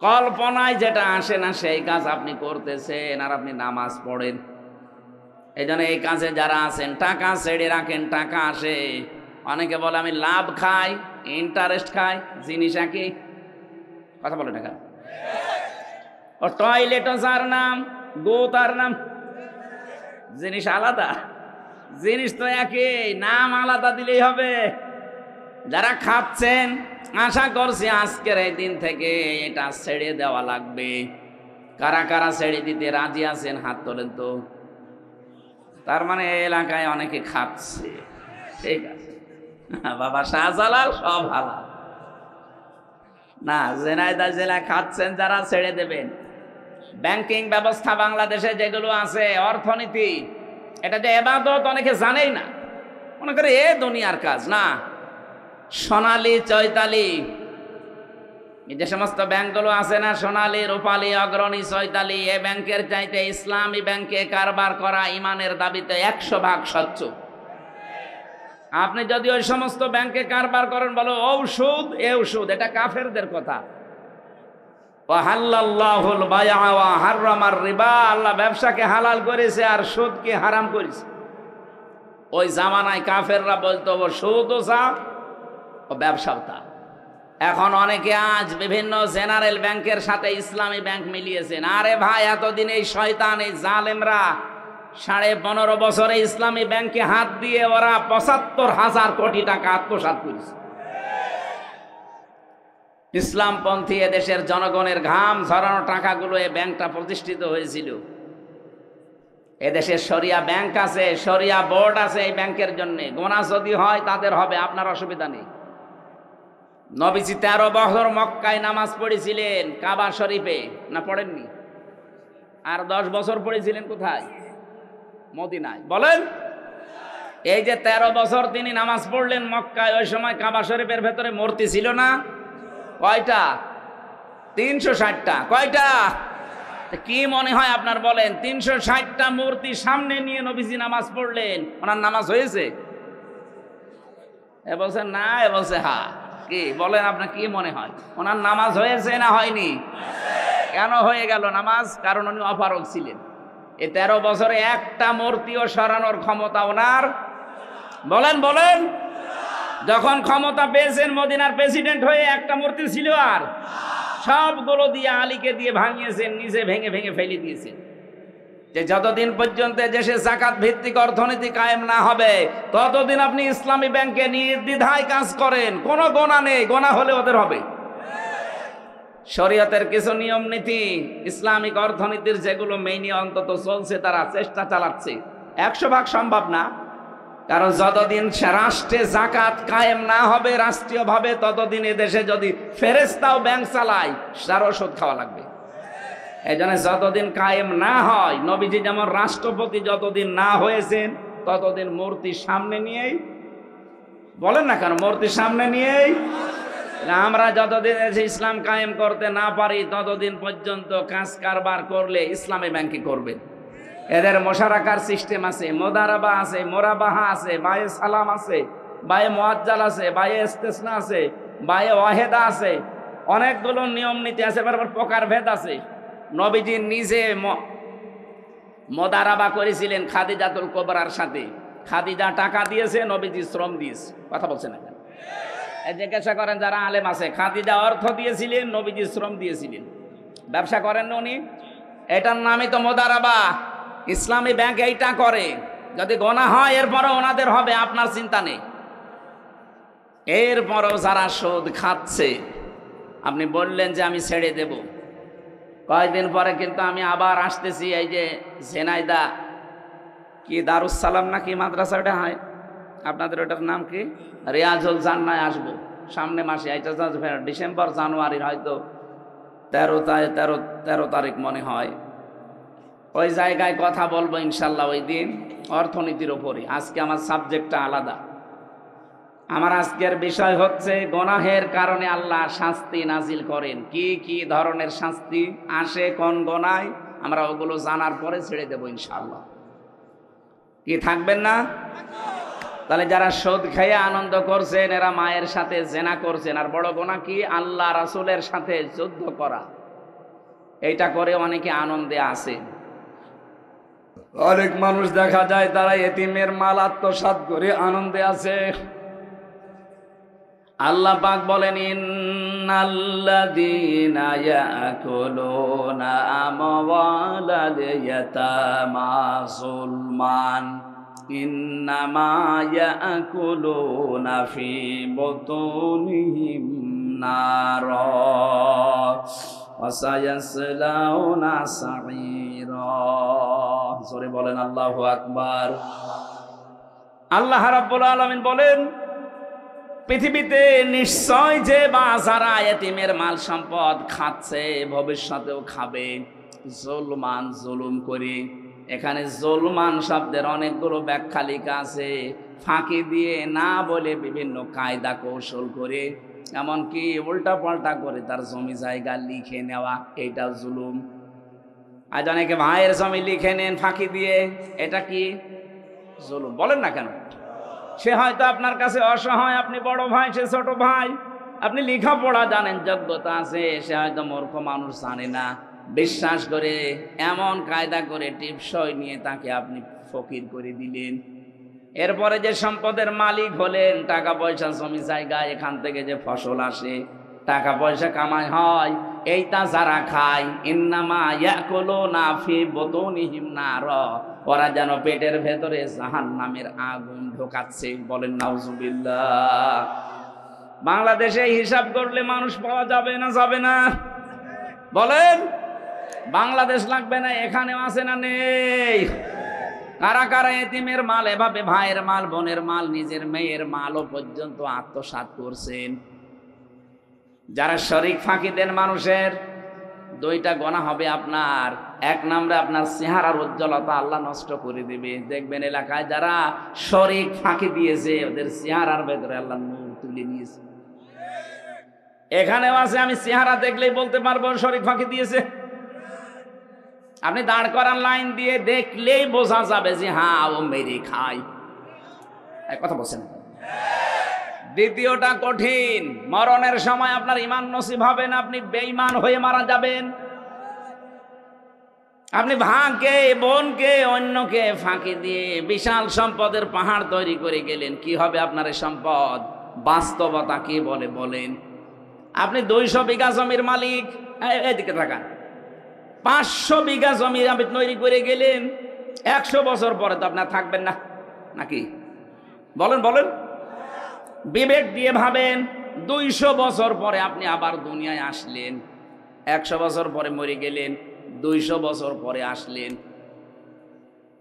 কল্পনায় যেটা আসে না সেই কাজ আপনি করতেছেন, আর আপনি নামাজ পড়েন। এই জন্য এই কাজে যারা আছেন টাকা ছেড়ে রাখেন, টাকা আসে। অনেকে বলে আমি লাভ খাই, ইন্টারেস্ট খাই, জিনিস একই। কথা বলে টাকা ও টয়লেটও যার নাম, গো তার নাম, জিনিস আলাদা। জিনিস তো একই, নাম আলাদা দিলেই হবে। যারা খাচ্ছেন আশা করছি আজকের এই দিন থেকে এটা ছেড়ে দেওয়া লাগবে। কারা কারা ছেড়ে দিতে রাজি আছেন হাত তোলেন তো। তার মানে এলাকায় অনেকে খাচ্ছে, ঠিক আছে বাবা শাহজালাল সব হালাল না। ঝিনাইদহ জেলায় খাচ্ছেন যারা, ছেড়ে দেবেন। ব্যাংকিং ব্যবস্থা বাংলাদেশে যেগুলো আছে, অর্থনীতি, এটা যে ইবাদত অনেকে জানেই না, মনে করে এ দুনিয়ার কাজ না। সোনালী, চৈতালি, যে সমস্ত ব্যাংকগুলো আছে না, সোনালী, রূপালী, অগ্রণী, চৈতালি, এ ব্যাংকের চাইতে ইসলামী ব্যাংকে কারবার করা ইমানের দাবিতে 100% স্বচ্ছ। আপনি যদি ওই সমস্ত ব্যাংকে কারবার করেন, বলো ঔষধ এ ঔষধ, এটা কাফেরদের কথা। ওয়াহাল্লাল্লাহুল বাইআ ওয়া হাররামার রিবা, আল্লাহ ব্যবসাকে হালাল করেছে আর সুদকে হারাম করেছে। ওই জামানায় কাফেররা বলতো ও সুদও যা ও ব্যবসাও তা। এখন অনেকে আজ বিভিন্ন জেনারেল ব্যাংকের সাথে ইসলামী ব্যাংক মিলিয়েছেন। আরে ভাই, এতদিন এই শয়তান, এই জালেমরা 15.5 বছরে ইসলামী ব্যাংকে হাত দিয়ে ওরা 75,000 কোটি টাকা আত্মসাৎ করেছে। ইসলামপন্থী এদেশের জনগণের ঘাম ঝরানো টাকাগুলো এই ব্যাংকটা প্রতিষ্ঠিত হয়েছিল। এদেশে শরিয়া ব্যাংক আছে, শরিয়া বোর্ড আছে এই ব্যাংকের জন্য। গোনা যদি হয় তাদের হবে, আপনার অসুবিধা নেই। নবীজি 13 বছর মক্কায় নামাজ পড়েছিলেন, কাবা শরীফে, না পড়েননি? আর 10 বছর পড়েছিলেন কোথায়? মদিনায়। বলেন, এই যে 13 বছর তিনি নামাজ পড়লেন মক্কায়, ওই সময় কাবা শরীফের ভেতরে মূর্তি ছিল না? কয়টা? 360টা। কয়টা? কি মনে হয় আপনার বলেন? 360টা মূর্তি সামনে নিয়ে নবীজি নামাজ পড়লেন, ওনার নামাজ হয়েছে? এ বলছে না, এ বলছে হ্যাঁ। কি বলেন, আপনার কি মনে হয় ওনার নামাজ হয়েছে না হয়নি? কেন হয়ে গেল নামাজ? কারণ উনি অপারগ ছিলেন। এই 13 বছরে একটা মূর্তিও সরানোর ক্ষমতা ওনার। বলেন বলেন, যখন ক্ষমতা পেয়েছেন মদিনার প্রেসিডেন্ট হয়ে, একটা মূর্তি ছিল? আর সবগুলো দিয়ে আলীকে দিয়ে ভাঙিয়েছেন, নিজে ভেঙে ভেঙে ফেলে দিয়েছেন। যে যতদিন পর্যন্ত দেশে যাকাত ভিত্তিক অর্থনীতি কায়েম না হবে, ততদিন আপনি ইসলামী ব্যাংকে নির্দ্বিধায় কাজ করেন, কোনো গোনা নেই। গোনা হলে ওদের হবে। শরীয়তের কিছু নিয়ম নীতি, ইসলামিক অর্থনীতির যেগুলো মেইনি অন্তত চলছে, তারা চেষ্টা চালাচ্ছে। 100% সম্ভব না, কারণ যতদিন রাষ্ট্রে যাকাত কায়েম না হবে রাষ্ট্রীয়ভাবে, ততদিন এদেশে যদি ফেরেশতাও ব্যাংক চালায়, তার ওষুধ খাওয়া লাগবে। এই জন্য যতদিন কায়েম না হয়, নবীজি যেমন রাষ্ট্রপতি যতদিন না হয়েছেন, ততদিন মূর্তি সামনে নিয়েই, বলেন না কেন, মূর্তি সামনে নিয়েই আমরা যতদিন ইসলাম কায়েম করতে না পারি, ততদিন পর্যন্ত কাজ কারবার করলে ইসলামী ব্যাংকে করবে। এদের মোশারাকার সিস্টেম আছে, মোদারাবা আছে, মোরাবাহা আছে, বায়ে সালাম আছে, বায়ে মুআজ্জাল আছে, বায়ে ইস্তেসনা আছে, বায়ে ওয়াহেদা আছে, অনেকগুলো নিয়ম নীতি আছে, আবার প্রকার ভেদ আছে। নবীজি নিজে মোদারাবা করেছিলেন খাদিজাতুল কুবরার সাথে। খাদিজা টাকা দিয়েছে, নবীজি শ্রম দিয়েছে। কথা বলছেন না? জিজ্ঞাসা করেন যারা আলেম আছে, খাদিজা অর্থ দিয়েছিলেন, নবীজি শ্রম দিয়েছিলেন। ব্যবসা করেন না উনি? এটার নামই তো মোদারাবা। ইসলামী ব্যাংক এইটা করে। যদি গোনা হয় এরপরও ওনাদের হবে, আপনার চিন্তা নেই। এরপরও যারা সুদ খাচ্ছে, আপনি বললেন যে আমি ছেড়ে দেব, কয়েকদিন পরে কিন্তু আমি আবার আসতেছি। এই যে ঝিনাইদহ কি দারুস সালাম না কি মাদ্রাসাটা হয় আপনাদের, ওটার নাম কি? রিয়াজুল জান্নায় আসবো সামনে মাসে। এটা ডিসেম্বর জানুয়ারির হয়তো 13 তারিখ মনে হয়। ওই জায়গায় কথা বলবো ইনশাল্লাহ, ওই দিন অর্থনীতির ওপরে। আজকে আমার সাবজেক্টটা আলাদা। আমার আজকের বিষয় হচ্ছে গোনাহের কারণে আল্লাহ শাস্তি নাজিল করেন। কি কি ধরনের শাস্তি আসে কোন গোনায়, আমরা ওগুলো জানার পরে ছেড়ে দেবো ইনশাল্লাহ। কি থাকবেন না? তাহলে যারা সুদ খেয়ে আনন্দ করছেন, এরা মায়ের সাথে জেনা করছেন। আর বড় গোনা কি? আল্লাহ রাসূলের সাথে যুদ্ধ করা, এইটা করে অনেকে আনন্দে আছে। অনেক মানুষ দেখা যায় তারা এতিমের মাল আত্মসাৎ করে আনন্দে আছে। আল্লাহ পাক বলেন, ইন্নাল্লাযীনা ইয়াকুলুনা আমওয়ালাল ইয়াতামা যুলমান ইন্নামা ইয়াকুলুনা ফি বুতুনিহিম নারা ওয়া সায়াসলাউনা সাঈরা। জোরে বলেন আল্লাহু আকবার। আল্লাহ রাব্বুল আলামিন বলেন, পৃথিবীতে নিশ্চয় যে বা যারা এতিমের মাল সম্পদ খাচ্ছে ভবিষ্যতেও খাবে জুলমান, জুলুম করে। এখানে জুলমান শব্দের অনেকগুলো ব্যাখ্যা লেখা আছে। ফাঁকি দিয়ে, না বলে বিভিন্ন কায়দা কৌশল করে, এমনকি উল্টা পাল্টা করে তার জমি জায়গা লিখে নেওয়া, এইটা জুলুম। আজ অনেকে ভাইয়ের জমি লিখে নেন ফাঁকি দিয়ে, এটা কি জুলুম? বলেন না কেন? সে হয়তো আপনার কাছে অসহায়, আপনি বড় ভাই, সে ছোট ভাই, আপনি লেখাপড়া জানেন, যোগ্যতা আছে, সে হয়তো মূর্খ মানুষ, জানে না, বিশ্বাস করে এমন কায়দা করে টিপসই নিয়ে তাকে আপনি ফকির করে দিলেন। এরপরে যে সম্পদের মালিক হলেন, টাকা পয়সা জমি জায়গা, এখান থেকে যে ফসল আসে, টাকা পয়সা কামাই হয়, এইটা যারা খায়, ইন্নামা ইয়াকুলুনা ফি বুতুনিহিম নারা, ওরা যেন পেটের ভেতরে জাহান্নামের আগুন ঢোকাচ্ছে। বলেন নাউজুবিল্লাহ। বাংলাদেশে হিসাব করলে মানুষ পাওয়া যাবে না, যাবে না? বলেন, বাংলাদেশ লাগবে না? এখানেও আছে না নেই? কারা কারা এতিমের মাল এভাবে, ভাইয়ের মাল, বোনের মাল, নিজের মেয়ের মালও পর্যন্ত আত্মসাৎ করছেন? যারা শরীক ফাঁকি দেন মানুষের, দুইটা গোনা হবে আপনার। এক নম্বরে আপনার চেহারার উজ্জ্বলতা আল্লাহ নষ্ট করে দিবে। দেখবেন এলাকায় যারা শরীক ফাঁকি দিয়েছে, ওদের চেহারার ভেতরে আল্লাহ নূর তুলে নিয়েছে। এখানেও আছে, আমি চেহারা দেখলেই বলতে পারবো শরীক ফাঁকি দিয়েছে। আপনি দাঁড় করান লাইন দিয়ে, দেখলেই বোঝা যাবে যে হ্যাঁ ও মেরে খায়। কথা বলছেন? দ্বিতীয়টা কঠিন, মরণের সময় আপনার ঈমান নসিব হবে না, আপনি বেঈমান হয়ে মারা যাবেন। আপনি ভাইকে, বোনকে, অন্যকে ফাঁকি দিয়ে বিশাল সম্পদের পাহাড় তৈরি করে গেলেন। কি হবে আপনার এই সম্পদ? বাস্তবতা কি বলে বলেন? আপনি 200 বিঘা জমির মালিক, এদিকে থাকান, 500 বিঘা জমি আপনি তৈরি করে গেলেন, 100 বছর পরে তো আপনার থাকবেন না, নাকি? বলেন বলেন, বিবেক দিয়ে ভাবেন। 200 বছর পরে আপনি আবার দুনিয়ায় আসলেন, 100 বছর পরে মরে গেলেন, 200 বছর পরে আসলেন,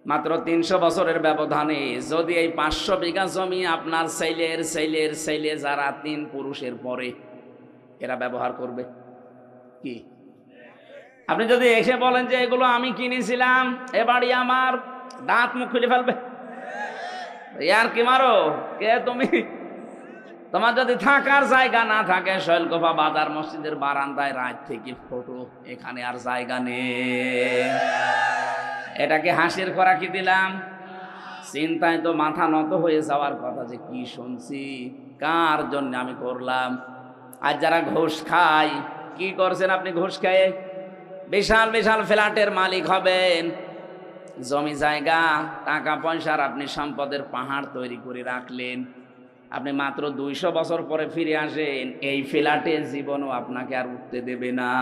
মাত্র 300 বছরের ব্যবধানে যদি এই 500 বিঘা জমি আপনার ছেলের ছেলের ছেলে, যারা 3 পুরুষের পরে, এরা ব্যবহার করবে কি? আপনি যদি এসে বলেন যে এগুলো আমি কিনেছিলাম, এ বাড়ি আমার, দাঁত মুখ খুলে ফেলবে। ইয়ার কি মারো কে তুমি? তোমার যদি থাকার জায়গা না থাকে, শৈলকুপা বাজার মসজিদের বারান্দায় রাত থেকে ফটো, এখানে আর জায়গা নেই। এটাকে হাসির খোরাকি দিলাম? চিন্তায় তো মাথা নত হয়ে যাওয়ার কথা, যে কি শুনছি, কার জন্য আমি করলাম। আর যারা ঘুষ খায়, কি করছেন আপনি? ঘুষ খেয়ে বিশাল বিশাল ফ্ল্যাটের মালিক হবেন, জমি জায়গা, টাকা পয়সার আপনি সম্পদের পাহাড় তৈরি করে রাখলেন। আপনি মাত্র 200 বছর পরে ফিরে আসেন, এই ফ্ল্যাটের জীবনও আপনাকে আর উঠতে দেবে না।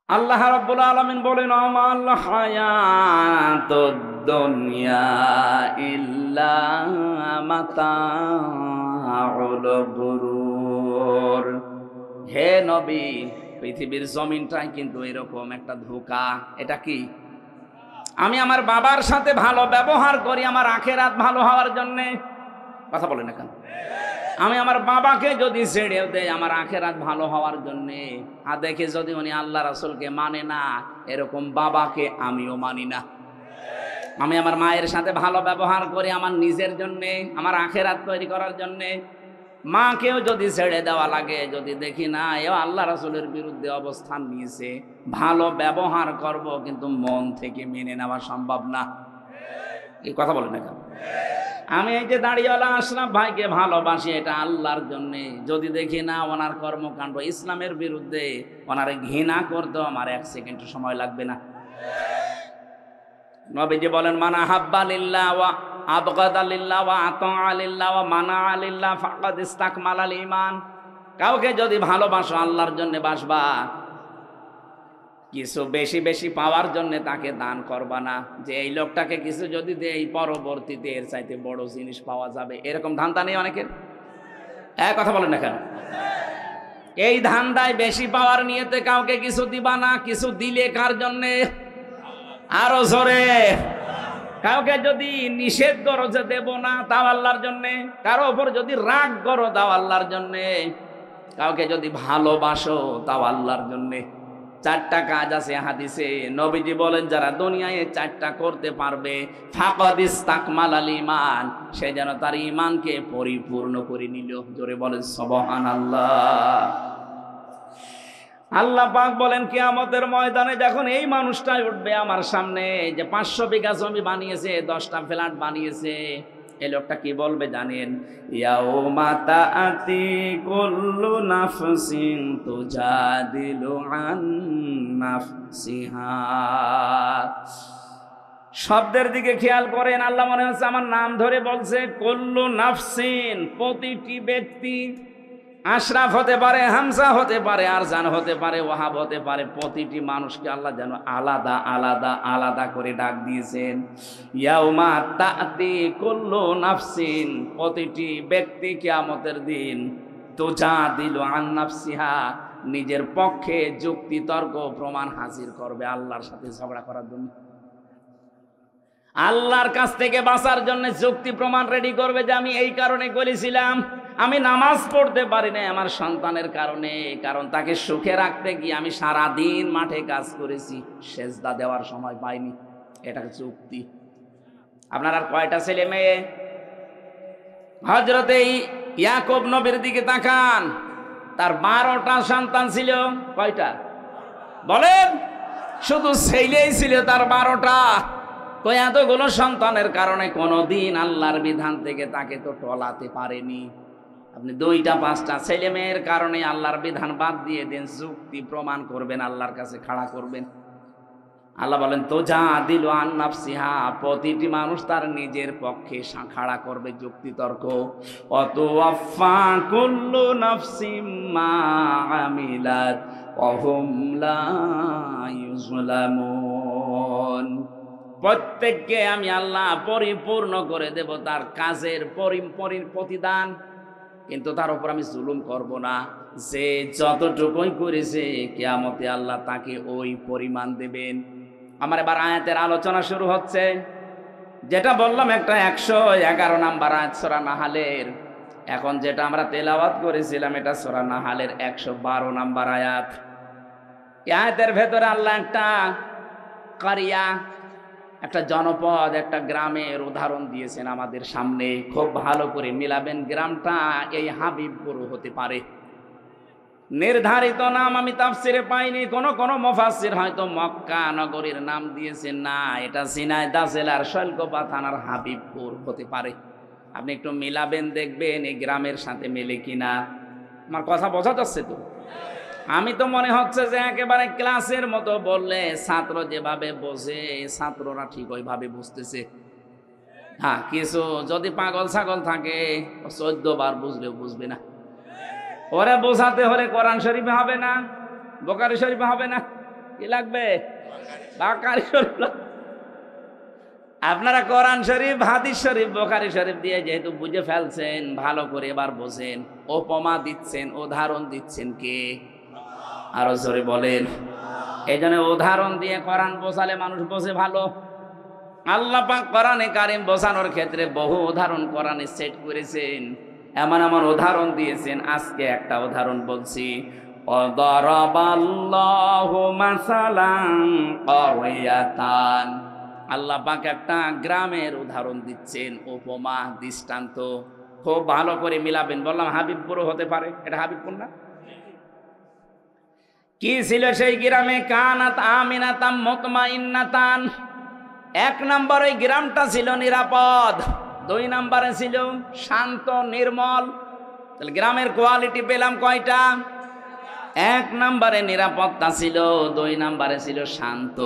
আল্লাহ রাব্বুল আলামিন বলেন, আমাল হায়াতুদ দুনিয়া ইল্লা মাতাউল গুরুর। হে নবী, পৃথিবীর জমিনটাই কিন্তু এরকম একটা ধোঁকা। এটা কি? আমি আমার বাবার সাথে ভালো ব্যবহার করি আমার আখেরাত ভালো হওয়ার জন্যে। কথা বলেন না কেন? আমি আমার বাবাকে যদি ছেড়ে দেই আমার আখেরাত ভালো হওয়ার জন্যে, আর দেখে যদি উনি আল্লাহ রাসূলকে মানে না, এরকম বাবাকে আমিও মানি না। আমি আমার মায়ের সাথে ভালো ব্যবহার করি আমার নিজের জন্যে, আমার আখেরাত তৈরি করার জন্যে। মাকেও যদি ছেড়ে দেওয়া লাগে, যদি দেখি না এও আল্লাহ রাসূলের বিরুদ্ধে অবস্থান নিয়েছে, ভালো ব্যবহার করব, কিন্তু মন থেকে মেনে নেওয়া সম্ভব না। এই কথা বলেন না কেন? আমি এই যে দাঁড়িয়েওয়ালা আশরাফ ভাইকে ভালোবাসি এটা আল্লাহর জন্যে। যদি দেখি না ওনার কর্মকাণ্ড ইসলামের বিরুদ্ধে, ওনারে ঘৃণা করতেও আমার 1 সেকেন্ড সময় লাগবে না। নবীজি বলেন, মানা হাব্বা লিল্লাহ ওয়া আবগাদা লিল্লাহ ওয়া আতা লিল্লাহ ওয়া মানা লিল্লাহ ফাকাদ ইসতাকমালাল ঈমান। কাউকে যদি ভালোবাসো আল্লাহর জন্য বাসবা, কিছু বেশি বেশি পাওয়ার জন্য তাকে দান করবা না, যে এই লোকটাকে কিছু যদি দেই পরবর্তীতে এর চাইতে বড় জিনিস পাওয়া যাবে, এরকম ধান্দা নেই অনেকের? এক কথা বলেন না কেন? এই ধান্দায় বেশি পাওয়ার নিয়েতে কাউকে কিছু দিবা না। কিছু দিলে কার জন্যে? আরো জোরে। কাউকে যদি নিষেধ করো যে দেব না, তাও আল্লাহর জন্যে। কারো ওপর যদি রাগ করো, তাও আল্লাহর জন্যে। কাউকে যদি ভালোবাসো, তাও আল্লাহর জন্যে। 4টা কাজ আছে হাদিসে। নবীজি বলেন, যারা দুনিয়ায় 4টা করতে পারবে, ফাকাদ ইসতাকমালাল ঈমান, সে যেন তার ঈমানকে পরিপূর্ণ করে নিল। জোরে বলেন সুবহানাল্লাহ। আল্লাহ পাক বলেন, কিয়ামতের ময়দানে যখন এই মানুষটাই উঠবে আমার সামনে, যে 500 বিঘা জমি বানিয়েছে, 10টা ফ্ল্যাট বানিয়েছে, এই লোকটা কি বলবে জানেন? ইয়াউমা তাআতি কুল্লু নাফসিন তুজাদিলু আন নাফসিহা। শব্দের দিকে খেয়াল করেন। আল্লাহ মনে হচ্ছে আমার নাম ধরে বলছে। কুল্লু নাফসিন, প্রতিটি ব্যক্তি। আশরাফ হতে পারে, হামজা হতে পারে, আরজান হতে পারে, ওয়াহাব হতে পারে। প্রতিটি মানুষকে আল্লাহ যেন আলাদা আলাদা আলাদা করে ডাক দিয়েছেন। ইয়াউমা তাআতি কুল্লু নাফসিন, প্রতিটি ব্যক্তি কিয়ামতের দিন তুজাদিলু আন নাফসিহা, নিজের পক্ষে যুক্তি তর্ক প্রমাণ হাজির করবে আল্লাহর সাথে ঝগড়া করার জন্য। আল্লাহর কাছ থেকে বাঁচার জন্য যুক্তি প্রমাণ রেডি করবে, যে আমি এই কারণে করেছিলাম, আমি নামাজ পড়তে পারি না আমার সন্তানের কারণে, কারণ তাকে সুখে রাখতে গিয়ে আমি সারাদিন মাঠে কাজ করেছি, সেজদা দেওয়ার সময় পাইনি। এটা যুক্তি। আপনার আর কয়টা ছেলে মেয়ে? হযরতে ইয়াকুব নবীর দিকে তাকান, তার 12টা সন্তান ছিল। কয়টা বলেন? শুধু ছেলেই ছিল তার 12টা। তো এতগুলো সন্তানের কারণে কোনোদিন আল্লাহর বিধান থেকে তাকে তো টলাতে পারেনি। আপনি 2টা 5টা ছেলে মেয়ের কারণে আল্লাহর বিধান বাদ দিয়ে দেন, যুক্তি প্রমাণ করবেন, আল্লাহর কাছে খাড়া করবেন। আল্লাহ বলেন, তুজাদিলু আন নাফসিহা, প্রতিটি মানুষ তার নিজের পক্ষে খাড়া করবে যুক্তি তর্ক। ওয়াতুওয়াফা কুল্লু নাফসিম মা আমিলাত ওয়া হুম লা ইউযলামুন। প্রত্যেককে আমি আল্লাহ পরিপূর্ণ করে দেব তার কাজের প্রতিদান, কিন্তু তার উপর আমি জুলুম করব না। যে যতটুকুই করেছে কিয়ামতে আল্লাহ তাকে ওই পরিমাণ দেবেন। আমার এবার আয়াতের আলোচনা শুরু হচ্ছে। যেটা বললাম একটা 111 নাম্বার আয়াত সূরা নাহালের। এখন যেটা আমরা তেলাওয়াত করেছিলাম এটা সূরা নাহালের 112 নাম্বার আয়াত। এই আয়াতের ভেতরে আল্লাহ একটা কারিয়া, একটা জনপদ, একটা গ্রামের উদাহরণ দিয়েছেন আমাদের সামনে। খুব ভালো করে মিলাবেন। গ্রামটা এই হাবিবপুর হতে পারে। নির্ধারিত নাম আমি তাফসিরে পাইনি। কোন মুফাসসির হয়তো মক্কা নগরীর নাম দিয়েছেন, না, এটা ঝিনাইদহ জেলার শৈলকুপা থানার হাবিবপুর হতে পারে। আপনি একটু মিলাবেন, দেখবেন এই গ্রামের সাথে মেলে কিনা। আমার কথা বোঝা যাচ্ছে তো? আমি তো মনে হচ্ছে যে একেবারে ক্লাসের মতো বললে ছাত্র যেভাবে বোঝে, ছাত্ররা ঠিক ওইভাবে বুঝতেছে। হ্যাঁ, কিছু যদি পাগল ছাগল থাকে 14 বার বুঝলেও বুঝবে না। ওরা বোঝাতে হলে কোরআন শরীফে হবে না, বুখারী শরীফে হবে না, কি লাগবে? বুখারী শরীফ। আপনারা কোরআন শরীফ, হাদিস শরীফ, বুখারী শরীফ দিয়ে যেহেতু বুঝে ফেলছেন, ভালো করে এবার বোঝেন। উপমা দিচ্ছেন, উদাহরণ দিচ্ছেন কে? আরো জোরে বলেন। এই জন্য উদাহরণ দিয়ে কোরআন বোঝালে মানুষ বোঝে ভালো। আল্লাহ পাক কোরআনে কারীম বোঝানোর ক্ষেত্রে বহু উদাহরণ কোরআনে সেট করেছেন, এমন এমন উদাহরণ দিয়েছেন। আজকে একটা উদাহরণ বলছি। ওয়াদারাবাল্লাহু মাসালান ক্বরিয়াতান, আল্লাহ পাক একটা গ্রামের উদাহরণ দিচ্ছেন, উপমা, দৃষ্টান্ত। খুব ভালো করে মিলাবেন। বললাম হাবিবপুর হতে পারে, এটা হাবিবপুর না? কি ছিল সেই গ্রামে? কানাত আমিনাতাম মুতমাইন্নাতান। 1 নম্বর, ওই গ্রামটা ছিল নিরাপদ। 2 নম্বরে ছিল শান্ত নির্মল। তাহলে গ্রামের কোয়ালিটি পেলাম কয়টা? 1 নম্বরে নিরাপত্তা ছিল, 2 নম্বরে ছিল শান্ত।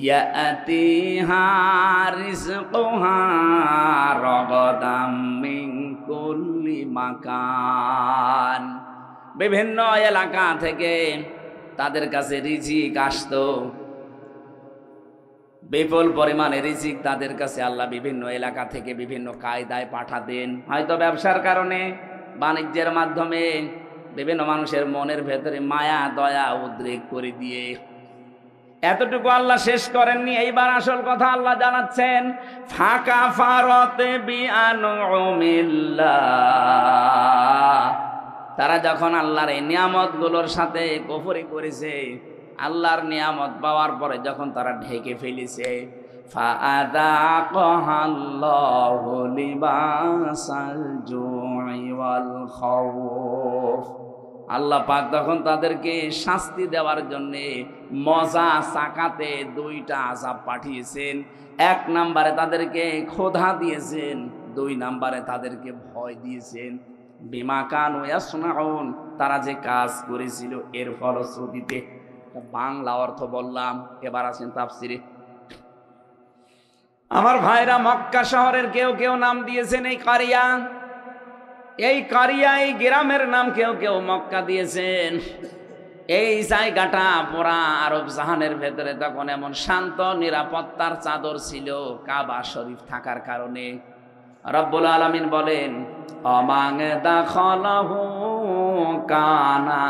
ইয়াতিহা রিজকুহা রাগাদাম মিন কুল্লি মাকান, বিভিন্ন এলাকা থেকে তাদের কাছে রিজিক আসতো, বিপুল পরিমাণে রিজিক তাদের কাছে আল্লাহ বিভিন্ন এলাকা থেকে বিভিন্ন কায়দায় পাঠাতেন। হয়তো ব্যবসার কারণে, বাণিজ্যের মাধ্যমে বিভিন্ন মানুষের মনের ভেতরে মায়া দয়া উদ্রেক করে দিয়ে। এতটুকু আল্লাহ শেষ করেননি, এইবার আসল কথা আল্লাহ জানাচ্ছেন, ফাকা ফারতে বিআনউমিল্লাহ, তারা যখন আল্লাহর এই নিয়ামতগুলোর সাথে কুফরি করেছে, আল্লাহর নিয়ামত পাওয়ার পরে যখন তারা ঢেকে ফেলেছে, ফাআযাকাহাল্লাহু লিবাসাল জুই ওয়াল খাউফ, আল্লাহ পাক তখন তাদেরকে শাস্তি দেওয়ার জন্যে মজা চাকাতে 2টা আযাব পাঠিয়েছেন। 1 নম্বরে তাদেরকে ক্ষুধা দিয়েছেন, 2 নম্বরে তাদেরকে ভয় দিয়েছেন। বিমা কানু ইয়াসনাউন, তারা যে কাজ করেছিল এর ফলশ্রুতিতে। বাংলা অর্থ বললাম, এবার আসেন তাফসিরে। আমার ভাইরা, মক্কা শহরের কেউ কেউ নাম দিয়েছেন এই কারিয়া, এই কারিয়া, এই গ্রামের নাম কেউ কেউ মক্কা দিয়েছেন। এই জায়গাটা পুরা আরব জাহানের ভেতরে তখন এমন শান্ত নিরাপত্তার চাদর ছিল কাবা শরীফ থাকার কারণে। রব্বুল আলামিন বলেন, অমাং দাখালাহু কানা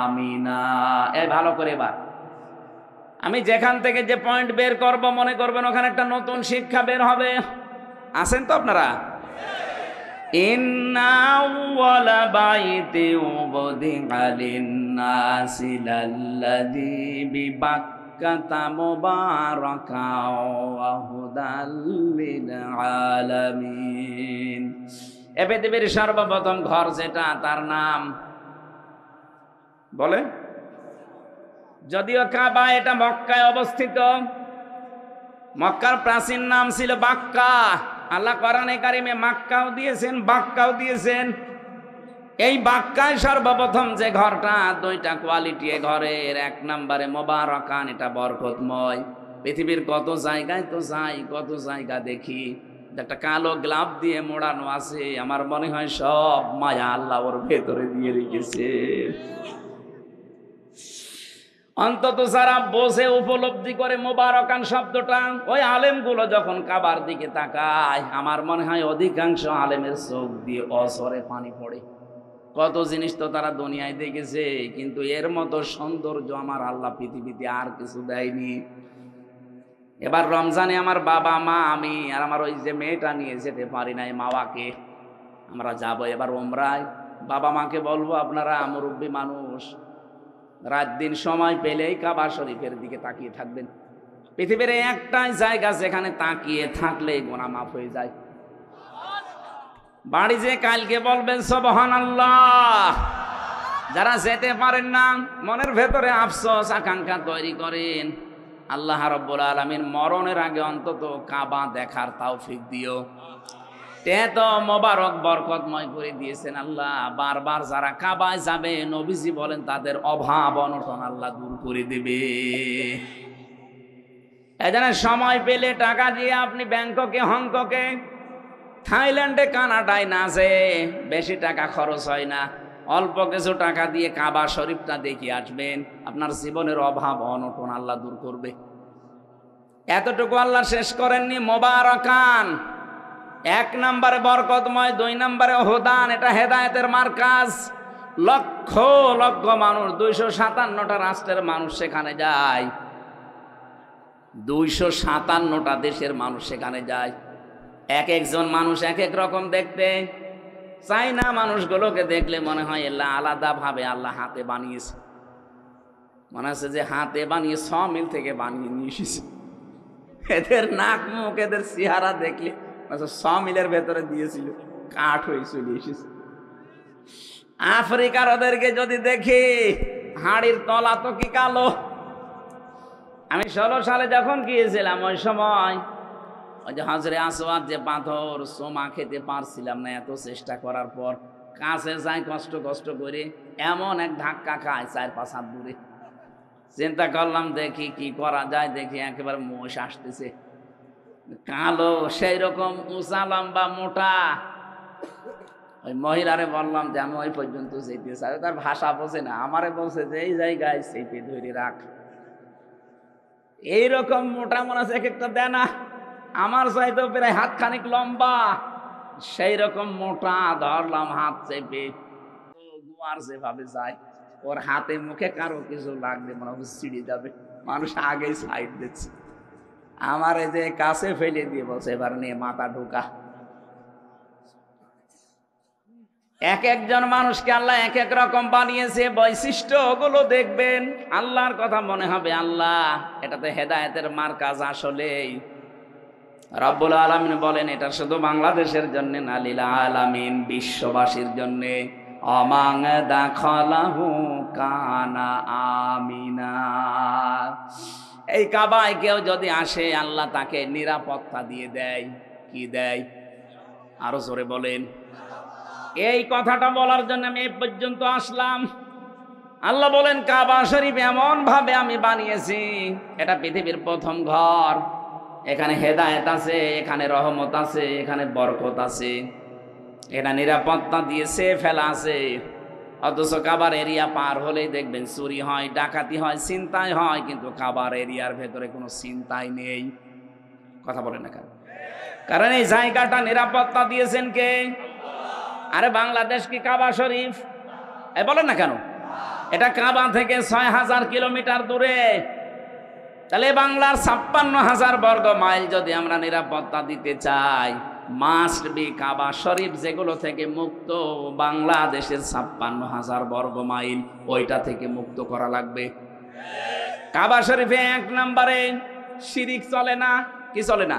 আমিনা। এই ভালো করে এবার আমি যেখান থেকে যে পয়েন্ট বের করব, মনে করবেন ওখানে একটা নতুন শিক্ষা বের হবে। আছেন তো আপনারা? ইন্না আউওয়ালা বাইতি উবদিআ লিন-নাসি লাল্লাযী বিবাক্কাতা মুবারাকাও ওয়া হুদাল লিল আলামিন। এ পৃথিবীর সর্বপ্রথম ঘর যেটা, তার নাম বলে, যদিও কাবা এটা মক্কায় অবস্থিত, মক্কার প্রাচীন নাম ছিল বাক্কা। আল্লাহ কোরআনে কারিমে মাক্কাও দিয়েছেন, বাক্কাও দিয়েছেন। এই বাক্কায় সর্বপ্রথম যে ঘরটা, 2টা কোয়ালিটি এ ঘরের। 1 নম্বরে মুবারাকান, এটা বরকতময়। পৃথিবীর কত জায়গায় তো যাই, কত জায়গা দেখি, একটা কালো গ্লাভ দিয়ে মোড়ানো আছে, আমার মনে হয় সব মায়া আল্লাহ ওর ভেতরে দিয়ে রেখেছে। অন্তত যারা বোঝে, উপলব্ধি করে মুবারাকান শব্দটা, ওই আলেমগুলো যখন কাবার দিকে তাকায়, আমার মনে হয় অধিকাংশ আলেমের চোখ দিয়ে অঝরে পানি পড়ে। কত জিনিস তো তারা দুনিয়ায় দেখেছে, কিন্তু এর মতো সৌন্দর্য আমার আল্লাহ পৃথিবীতে আর কিছু দেয়নি। এবার রমজানে আমার বাবা মা, আমি আর আমার ওই যে মেয়েটা নিয়ে যেতে পারি নাই মাওয়াকে, আমরা যাব এবার উমরায়। বাবা মাকে বলবো, আপনারা মুরব্বী মানুষ, রাত দিন সময় পেলেই কাবা শরীফের দিকে তাকিয়ে থাকবেন। পৃথিবীর একটাই জায়গা যেখানে তাকিয়ে থাকলে গুনাহ মাফ হয়ে যায়। বাড়ি যে কালকে বলবেন সুবহানাল্লাহ। যারা যেতে পারেন না, মনের ভেতরে আফসোস আকাঙ্ক্ষা তৈরি করেন, আল্লাহ রাব্বুল আলামিন মরণের আগে অন্তত কাবা দেখার তৌফিক দিও। এত মোবারক বরকতময় করে দিয়েছেন আল্লাহ। বারবার যারা কাবায় যাবে, নবীজি বলেন তাদের অভাব অনটন আল্লাহ দূর করে দেবে। এজন্য সময় পেলে টাকা দিয়ে আপনি ব্যাংককে, হংকংয়ে, থাইল্যান্ডে, কানাডায় না যেয়ে, বেশি টাকা খরচ হয় না, অল্প কিছু টাকা দিয়ে কাবা শরীফটা দেখে আসবেন, আপনার জীবনের অভাব অনটন আল্লাহ দূর করবে। এতটুকু আল্লাহ শেষ করেননি। মুবারাকান 1 নম্বরে বরকতময়, 2 নম্বরে হুদান, এটা হেদায়েতের মার্কাজ। লক্ষ লক্ষ মানুষ, 257টা রাষ্ট্রের মানুষ সেখানে যায়, 257টা দেশের মানুষ সেখানে যায়। এক একজন মানুষ এক এক রকম দেখতে। চাইনা মানুষগুলোকে দেখলে মনে হয় আল্লাহ আলাদাভাবে আল্লাহ হাতে বানিয়েছে, মনে হচ্ছে যে হাতে বানিয়ে 6 মিল থেকে বানিয়ে নিয়ে এসেছে। এদের নাক মুখ, এদের চেহারা দেখলে 6 মিলের ভেতরে দিয়েছিল, কাঠ হয়ে চলে এসেছে। আফ্রিকার ওদেরকে যদি দেখি, হাড়ির তলা তো কি কালো। আমি 16 সালে যখন গিয়েছিলাম, ওই সময় ওই যে হাজরে আসওয়াদ যে পাথর, সোমা খেতে পারছিলাম না এত চেষ্টা করার পর, কাছে যাই কষ্ট কষ্ট করে, এমন এক ধাক্কা খায় 4-5 হাত দূরে। চিন্তা করলাম দেখি কি করা যায়, দেখি একেবারে মোষ আসতেছে, কালো, সেই রকম উঁচা লম্বা মোটা। ওই মহিলারে বললাম যে আমি ওই পর্যন্ত যেতে চাই, তার ভাষা বোঝে না, আমারে বলছে যে এই জায়গায় চেপে ধরে রাখ। এইরকম মোটা মনে আছে এক একটা দেয় না, আমার চাইতো প্রায় হাত খানিক লম্বা, সেই রকম মোটা ধরলাম হাত চেপে। গুয়ার যেভাবে যায়, ওর হাতে মুখে কারো কিছু লাগবে মনে হচ্ছে ছিঁড়ে যাবে, মানুষ আগেই সাইড দিচ্ছে। আমার এই যে কাছে ফেলে দিয়ে বলছে এবার নিয়ে মাথা ঢোকা। এক একজন মানুষকে আল্লাহ এক এক রকম বানিয়েছে, বৈশিষ্ট্য ওগুলো দেখবেন, আল্লাহর কথা মনে হবে আল্লাহ এটাতে হেদায়েতের মার্কাজ। আসলেই রব্বুল আলামিন বলেন এটা শুধু বাংলাদেশের জন্য না, লিল আলামিন, বিশ্ববাসীর জন্য। অমাং দাখালাহু কানা আমিনা। এই কাবায় কেউ যদি আসে আল্লাহ তাকে নিরাপত্তা দিয়ে দেয়। কি দেয়? আরো জোরে বলেন। এই কথাটা বলার জন্য আমি এই পর্যন্ত আসলাম। আল্লাহ বলেন কাবা শরীফ এমন ভাবে আমি বানিয়েছি, এটা পৃথিবীর প্রথম ঘর। এখানে হেদায়েত আছে, এখানে রহমত আছে, এখানে বরকত আছে, এটা নিরাপত্তা দিয়েছে ফেলা আছে। অথচ কাবার এরিয়া পার হলেই দেখবেন চুরি হয়, ডাকাতি হয়, ছিনতাই হয়, কিন্তু কাবার এরিয়ার ভেতরে কোনো ছিনতাই নেই। কথা বলেন না কেন? কারণ এই জায়গাটা নিরাপত্তা দিয়েছেন কে? আরে বাংলাদেশ কি কাবা শরীফ? বলেন না কেন? এটা কাবা থেকে ৬,০০০ কিলোমিটার দূরে। তাহলে বাংলার ৫৬,০০০ বর্গ মাইল যদি আমরা নিরাপত্তা দিতে চাই, মাস্ট বি কাবা শরীফ যেগুলো থেকে মুক্ত, বাংলাদেশের ৫৬,০০০ বর্গ মাইল ওইটা থেকে মুক্ত করা লাগবে। কাবা শরীফে ১ নম্বরে শিরিক চলে না। কি চলে না?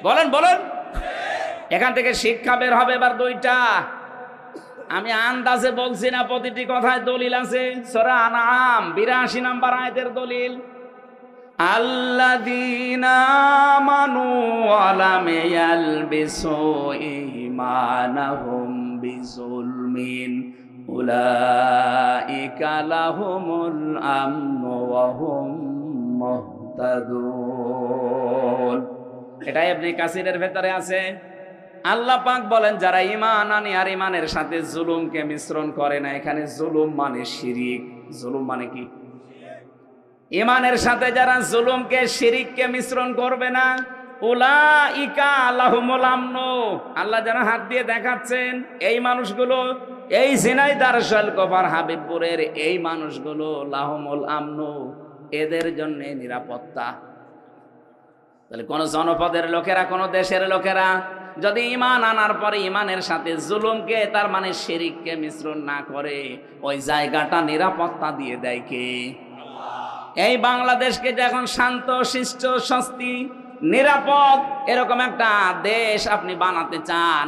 বলেন বলেন। এখান থেকে শিক্ষা বের হবে এবার ২টা। আমি আন্দাজে বলছি না, প্রতিটি কথায় দলিল আছে। সূরা আনআম ৮২ নম্বর আয়াতের দলিল, আল্লাযীনা আমানু ওয়া লাম ইয়ালবিসু ঈমানাহুম বিযুলমিন উলাইকা লাহুমুল আমনু ওয়া হুম মুহতাদুন। এটা ইবনে কাসিরের ভেতরে আছে। আল্লাহ পাক বলেন যারা ঈমান আনে আর ঈমানের সাথে জুলুমকে মিশ্রণ করে না। এখানে জুলুম মানে শিরিক। জুলুম মানে কি? ঈমানের সাথে যারা জুলুমকে শিরিককে মিশ্রণ করবে না, উলাইকা লাহুমুল আমনু, আল্লাহ যেন হাত দিয়ে দেখাচ্ছেন এই মানুষগুলো, এই ঝিনাইদহ শৈলকুপার হাবিবপুরের এই মানুষগুলো লাহুমুল আমনু, এদের জন্য নিরাপত্তা। তাহলে কোন জনপদের লোকেরা, কোন দেশের লোকেরা যদি ঈমান আনার পরে ঈমানের সাথে জুলুমকে, তার মানে শিরিককে মিশ্রণ না করে, ওই জায়গাটা নিরাপত্তা দিয়ে দেয় কে? এই বাংলাদেশকে যে এখন শান্ত শিষ্ট স্বস্তি নিরাপদ এরকম একটা দেশ আপনি বানাতে চান,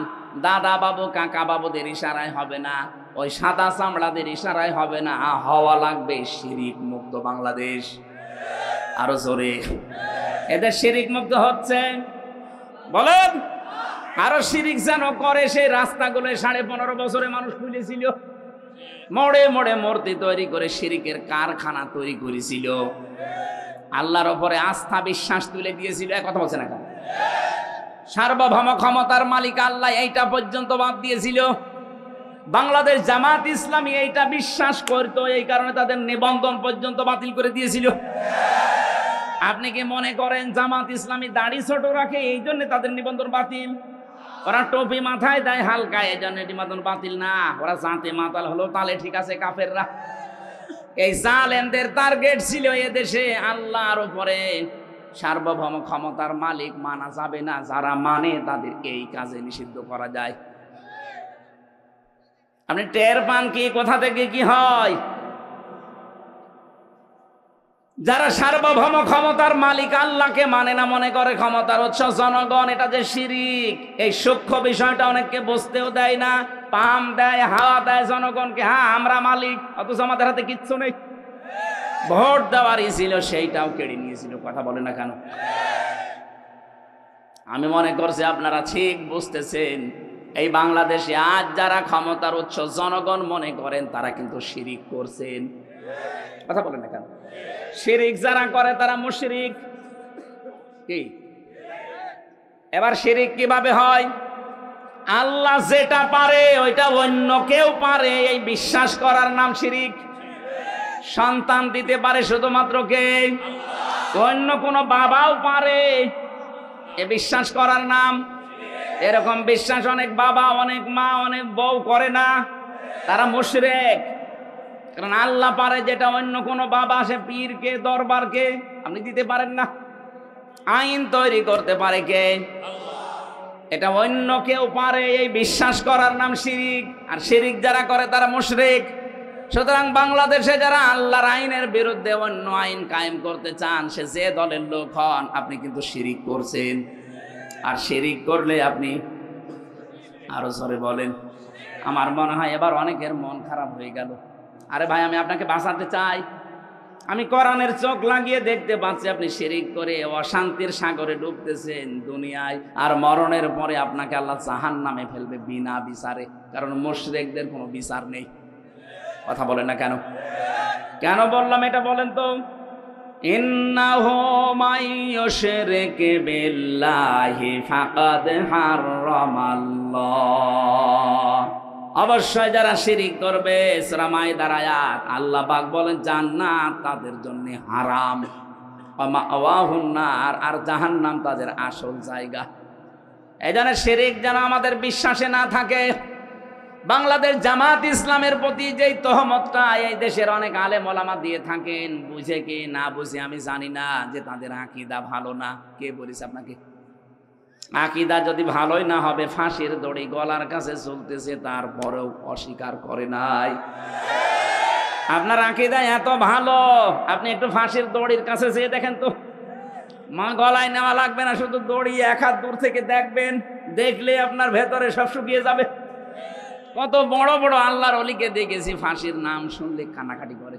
দাদা বাবু কাকা বাবুদের ইশারায় হবে না, ওই সাদা চামড়াদের ইশারায় হবে না, হওয়া লাগবে শিরিক মুক্ত বাংলাদেশ। আরো জোরে। এদের শিরিক মুক্ত হচ্ছে? বলেন। আরো শিরিক যেন করে, সেই রাস্তাগুলো 15.5 বছরে মানুষ খুলেছিল, মোড়ে মোড়ে মূর্তি তৈরি করে শিরিকের কারখানা তৈরি করেছিল, আল্লাহর উপরে আস্থা বিশ্বাস তুলে দিয়েছিল। কথা বলছে না? সার্বভৌম ক্ষমতার মালিক আল্লাহ, এইটা পর্যন্ত বাদ দিয়েছিল। বাংলাদেশ জামাত ইসলামী এইটা বিশ্বাস করতো, এই কারণে তাদের নিবন্ধন পর্যন্ত বাতিল করে দিয়েছিল। আপনি কি মনে করেন জামাত ইসলামী দাড়ি ছোট রাখে এই জন্য তাদের নিবন্ধন বাতিল? ওরা টুপি মাথায় দেয় হালকা, এই জন্য নিবন্ধন বাতিল না। ওরা জাতে মাতাল হলো, তাহলে ঠিক আছে কাফেররা। এই জালেমদের টার্গেট ছিল এদেশে আল্লাহর উপরে সার্বভৌম ক্ষমতার মালিক মানা যাবে না, যারা মানে তাদের এই কাজে নিষিদ্ধ করা যায়। আপনি টের পান কি কোথা থেকে কি হয়? যারা সার্বভৌম ক্ষমতার মালিক আল্লাহকে মানে না, মনে করে ক্ষমতার উৎস জনগণ, এটা যে শিরিক, এই সূক্ষ্ম বিষয়টা অনেককে বুঝতেও দেয় না। পাম দেয়, হাওয়া দেয় জনগণকে, হ্যাঁ আমরা মালিক, অথচ আমাদের হাতে কিচ্ছু নেই। ভোট দেওয়ারই ছিল, সেইটাও কেড়ে নিয়েছিল। কথা বলে না কেন? আমি মনে করছি আপনারা ঠিক বুঝতেছেন। এই বাংলাদেশে আজ যারা ক্ষমতার উৎস জনগণ মনে করেন তারা কিন্তু শিরিক করছেন। কথা বলেন না কেন? শিরিক যারা করে তারা মুশরিক। কি এবার শিরিক কিভাবে হয়? আল্লাহ যেটা পারে ওইটা অন্য কেউ পারে, এই বিশ্বাস করার নাম শিরিক। সন্তান দিতে পারে শুধুমাত্র কে? অন্য কোনো বাবাও পারে, এ বিশ্বাস করার নাম। এরকম বিশ্বাস অনেক বাবা, অনেক মা, অনেক বউ করে না, তারা মুশরিক। কারণ আল্লাহ পারে যেটা অন্য কোনো বাবা, সে পীরকে, দরবারকে আপনি দিতে পারেন না। আইন তৈরি করতে পারে কে? এটা অন্য কেউ পারে, এই বিশ্বাস করার নাম শিরিক। আর শিরিক যারা করে তারা মুশরিক। সুতরাং বাংলাদেশে যারা আল্লাহর আইনের বিরুদ্ধে অন্য আইন কায়েম করতে চান, সে যে দলের লোক হন, আপনি কিন্তু শিরিক করছেন। আর শিরিক করলে আপনি আরো জোরে বলেন। আমার মনে হয় এবার অনেকের মন খারাপ হয়ে গেল। আরে ভাই, আমি আপনাকে বাঁচাতে চাই। আমি কোরআনের চোখ লাগিয়ে দেখতে পাচ্ছি আপনি শিরিক করে অশান্তির সাগরে ডুবতেছেন দুনিয়ায়, আর মরণের পরে আপনাকে আল্লাহ জাহান্নামে ফেলবে বিনা বিচারে। কারণ মুশরিকদের কোনো বিচার নেই। কথা বলেন না কেন? কেন বললাম এটা বলেন তো? ইন্নাহু মাইয়ুশরিক বিল্লাহি ফাকাদ হারামাল্লাহ। অবশ্যই যারা শিরিক করবে, সূরা মাইদার আয়াত, আল্লাহ পাক বলেন জান্নাত তাদের জন্য হারাম, ওয়া মাওয়াহুন নার, আর জাহান্নাম তাদের আসল জায়গা। এই জন্য শিরিক যেন আমাদের বিশ্বাসে না থাকে। বাংলাদেশ জামাত ইসলামের প্রতি যেই তহমতটা এই দেশের অনেক আলেম ওলামা দিয়ে থাকেন, বুঝে কি না বুঝে আমি জানি না, যে তাদের আকীদা ভালো না। কে বলেছে আপনাকে? আকীদা যদি ভালোই না হবে, ফাঁসির দড়ি গলার কাছে চলতেছে, তারপরেও অস্বীকার করে নাই। আপনার আকীদা এত ভালো, আপনি একটু ফাঁসির দড়ির কাছে যেয়ে দেখেন তো। মা গলায় নেওয়া লাগবে না, শুধু দড়ি এক হাত দূর থেকে দেখবেন, দেখলে আপনার ভেতরে সব শুকিয়ে যাবে। কত বড় বড় আল্লাহর ওলিকে দেখেছি ফাঁসির নাম শুনলে কান্নাকাটি করে।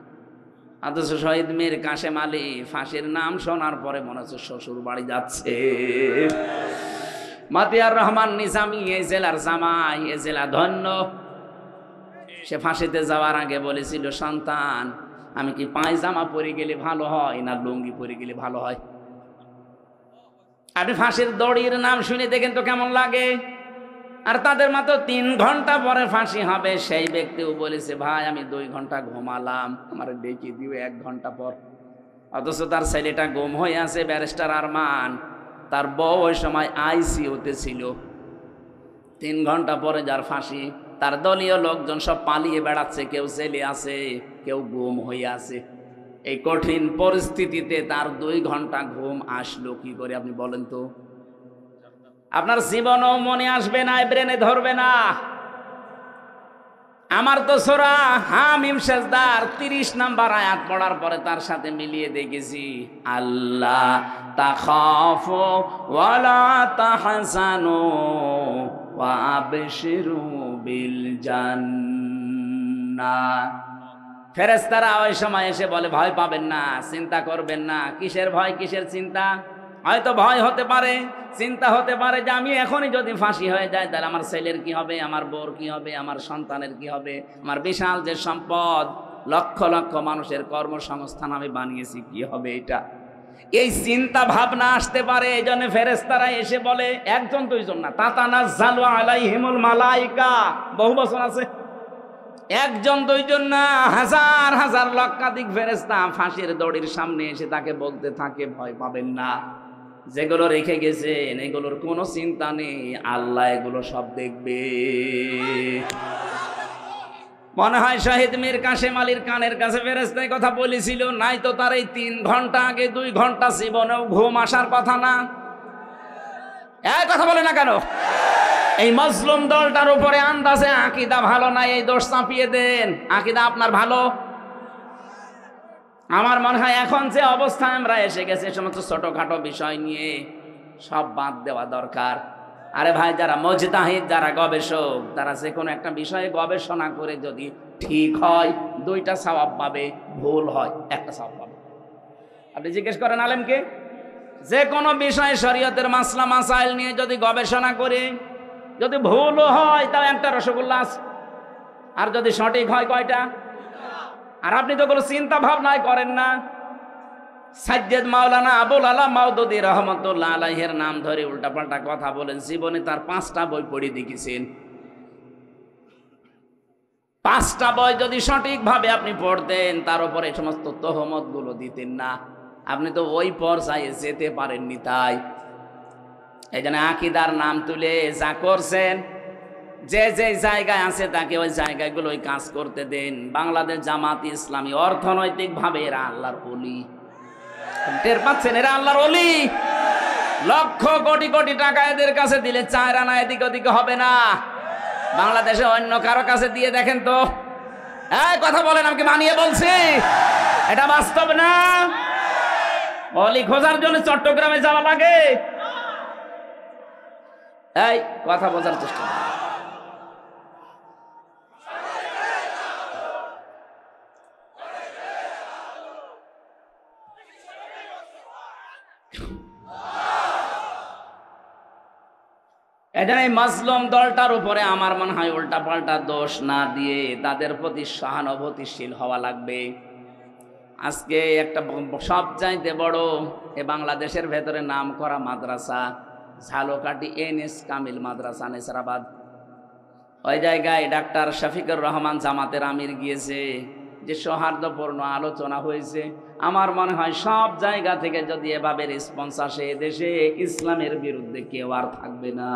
অথচ শহীদ মীর কাশেম আলী ফাঁসির নাম শোনার পরে মনে হচ্ছে শ্বশুর বাড়ি যাচ্ছে। মতিয়ার রহমান নিজামী এই জেলার জামাই, এই জেলা ধন্য। সে ফাঁসিতে যাওয়ার আগে বলেছিল, সন্তান, আমি কি পায়জামা পরে গেলে ভালো হয় না লুঙ্গি পরে গেলে ভালো হয়? আপনি ফাঁসির দড়ির নাম শুনে দেখেন তো কেমন লাগে। আর তাদের মাত্র 3 ঘন্টা পরে ফাঁসি হবে, সেই ব্যক্তিও বলেছে, ভাই আমি 2 ঘন্টা ঘুমালাম, আমার ডেকে দিও 1 ঘন্টা পর। অথচ তার ছেলেটা গুম হয়ে আছে, ব্যারিস্টার আরমান, তার বউ ওই সময় আইসিইউতে ছিল। 3 ঘন্টা পরে যার ফাঁসি, তার দলীয় লোকজন সব পালিয়ে বেড়াচ্ছে, কেউ জেলে আছে, কেউ গুম হয়ে আছে। এই কঠিন পরিস্থিতিতে তার 2 ঘন্টা ঘুম আসলো কি করে আপনি বলেন তো? আপনার জীবনও মনে আসবে না, ব্রেনে ধরবে না। আমার তো সূরা হামিম সেজদার 30 নাম্বার আয়াত পড়ার পরে তার সাথে মিলিয়ে দেখেছি, আল্লাহ তাখাফু ওয়ালা তাহজানু ওয়া আবশিরু বিল জান্নাহ। ফেরেশতারা ওই সময় এসে বলে, ভয় পাবেন না, চিন্তা করবেন না। কিসের ভয়, কিসের চিন্তা? হয়তো ভয় হতে পারে, চিন্তা হতে পারে যে আমি এখনই যদি ফাঁসি হয়ে যায় তাহলে আমার ছেলের কি হবে, আমার বউর কি হবে, আমার সন্তানের কি হবে, আমার বিশাল যে সম্পদ, লক্ষ লক্ষ মানুষের কর্মসংস্থান আমি বানিয়েছি, কি হবে এটা। এই চিন্তা ভাবনা আসতে পারে। এই জন্য ফেরেশতারা এসে বলে, 1 2 না, তাতানাজ্জালু আলাইহিমুল মালাইকা, বহু বছর আছে। 1 2 না, হাজার হাজার লক্ষাধিক ফেরেশতা ফাঁসির দড়ির সামনে এসে তাকে বলতে থাকে, ভয় পাবেন না, যেগুলো রেখে গেছেন এগুলোর কোনো চিন্তা নেই, আল্লাহ এগুলো সব দেখবে। মনে হয় শহীদ মীর কাশেম আলীর কানের কাছে ফেরেশতায় কথা বলেছিল, নাই তো তার এই 3 ঘন্টা আগে 2 ঘন্টা জীবনেও ঘুম আসার কথা না। কথা বলে না কেন? এই মজলুম দলটার উপরে আন্দাজে আকীদা ভালো নাই, এই দোষ চাপিয়ে দেন। আকীদা আপনার ভালো। আমার মনে হয় এখন যে অবস্থায় আমরা এসে গেছি, সমস্ত ছোটখাটো বিষয় নিয়ে সব বাদ দেওয়া দরকার। আরে ভাই, যারা মুজতাহিদ, যারা গবেষক, তারা যে কোনো একটা বিষয়ে গবেষণা করে যদি ঠিক হয় 2টা সওয়াব পাবে, ভুল হয় 1টা সওয়াব পাবে। আপনি জিজ্ঞেস করেন আলেমকে, যে কোনো বিষয়ে শরীয়তের মাসলা মাসাইল নিয়ে যদি গবেষণা করি, যদি ভুলও হয় তাও একটা রসগোল্লা আছে, আর যদি সঠিক হয় কয়টা? আর আপনি তো কোনো চিন্তা ভাবনাই করেন না। সাজ্জেদ মাওলানা আবুল আলা মাওদুদী রহমতুল্লাহ আলাইহির নাম ধরে উল্টাপাল্টা কথা বলেন, জীবনে তার 5টা বই পড়ে দেখেছেন। 5টা বই যদি সঠিকভাবে আপনি পড়তেন, তার উপরে সমস্ত তহমত গুলো দিতেন না। আপনি তো ওই পর্যায়ে যেতে পারেননি। তাই এই জন্য আকীদার নাম তুলে যা করছেন, যে যে জায়গায় আছে তাকে ওই জায়গাগুলো ওই কাজ করতে দেন। বাংলাদেশ জামাত ইসলামী অর্থনৈতিক ভাবে এরা আল্লাহর ওলি, টের পাচ্ছেন? এরা আল্লাহর ওলি। লক্ষ কোটি কোটি টাকা এদের কাছে দিলে 4 আনা এদিক ওদিকে হবে না। বাংলাদেশে অন্য কারো কাছে দিয়ে দেখেন তো। এই কথা বলেন, আমাকে মানিয়ে বলছি, এটা বাস্তব না। অলি খোঁজার জন্য চট্টগ্রামে যাওয়া লাগে? এই কথা বোঝার চেষ্টা করুন। এই মাজলুম দলটার উপরে আমার মনে হয় উল্টা পাল্টা দোষ না দিয়ে তাদের প্রতি সহানুভূতিশীল হওয়া লাগবে। আজকে একটা সবচাইতে বড় এ বাংলাদেশের ভেতরে নাম করা মাদ্রাসা ঝালকাঠি এনএস কামিল মাদ্রাসা নেসারাবাদ, ওই জায়গায় ডাক্তার শফিকুর রহমান জামাতের আমির গিয়েছে, যে সৌহার্দ্যপূর্ণ আলোচনা হয়েছে। আমার মনে হয় সব জায়গা থেকে যদি এভাবে রেসপন্স আসে, দেশে ইসলামের বিরুদ্ধে কেউ আর থাকবে না।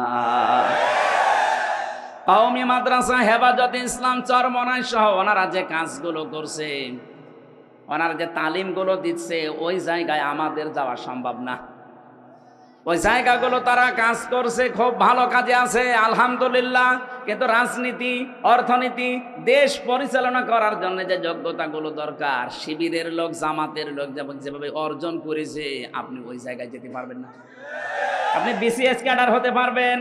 কওমি মাদ্রাসা হেফাজত ইসলাম চরমনাই সহ ওনারা যে কাজগুলো করছে, ওনারা যে তালিমগুলো দিচ্ছে, ওই জায়গায় আমাদের যাওয়া সম্ভব না। ওই জায়গাগুলো তারা কাজ করছে, খুব ভালো কাজে আছে আলহামদুলিল্লাহ। কিন্তু রাজনীতি, অর্থনীতি, দেশ পরিচালনা করার জন্য যে যোগ্যতাগুলো দরকার, শিবিরের লোক, জামাতের লোক যেভাবে অর্জন করেছে, আপনি ওই জায়গায় যেতে পারবেন না। আপনি বিসিএস ক্যাডার হতে পারবেন,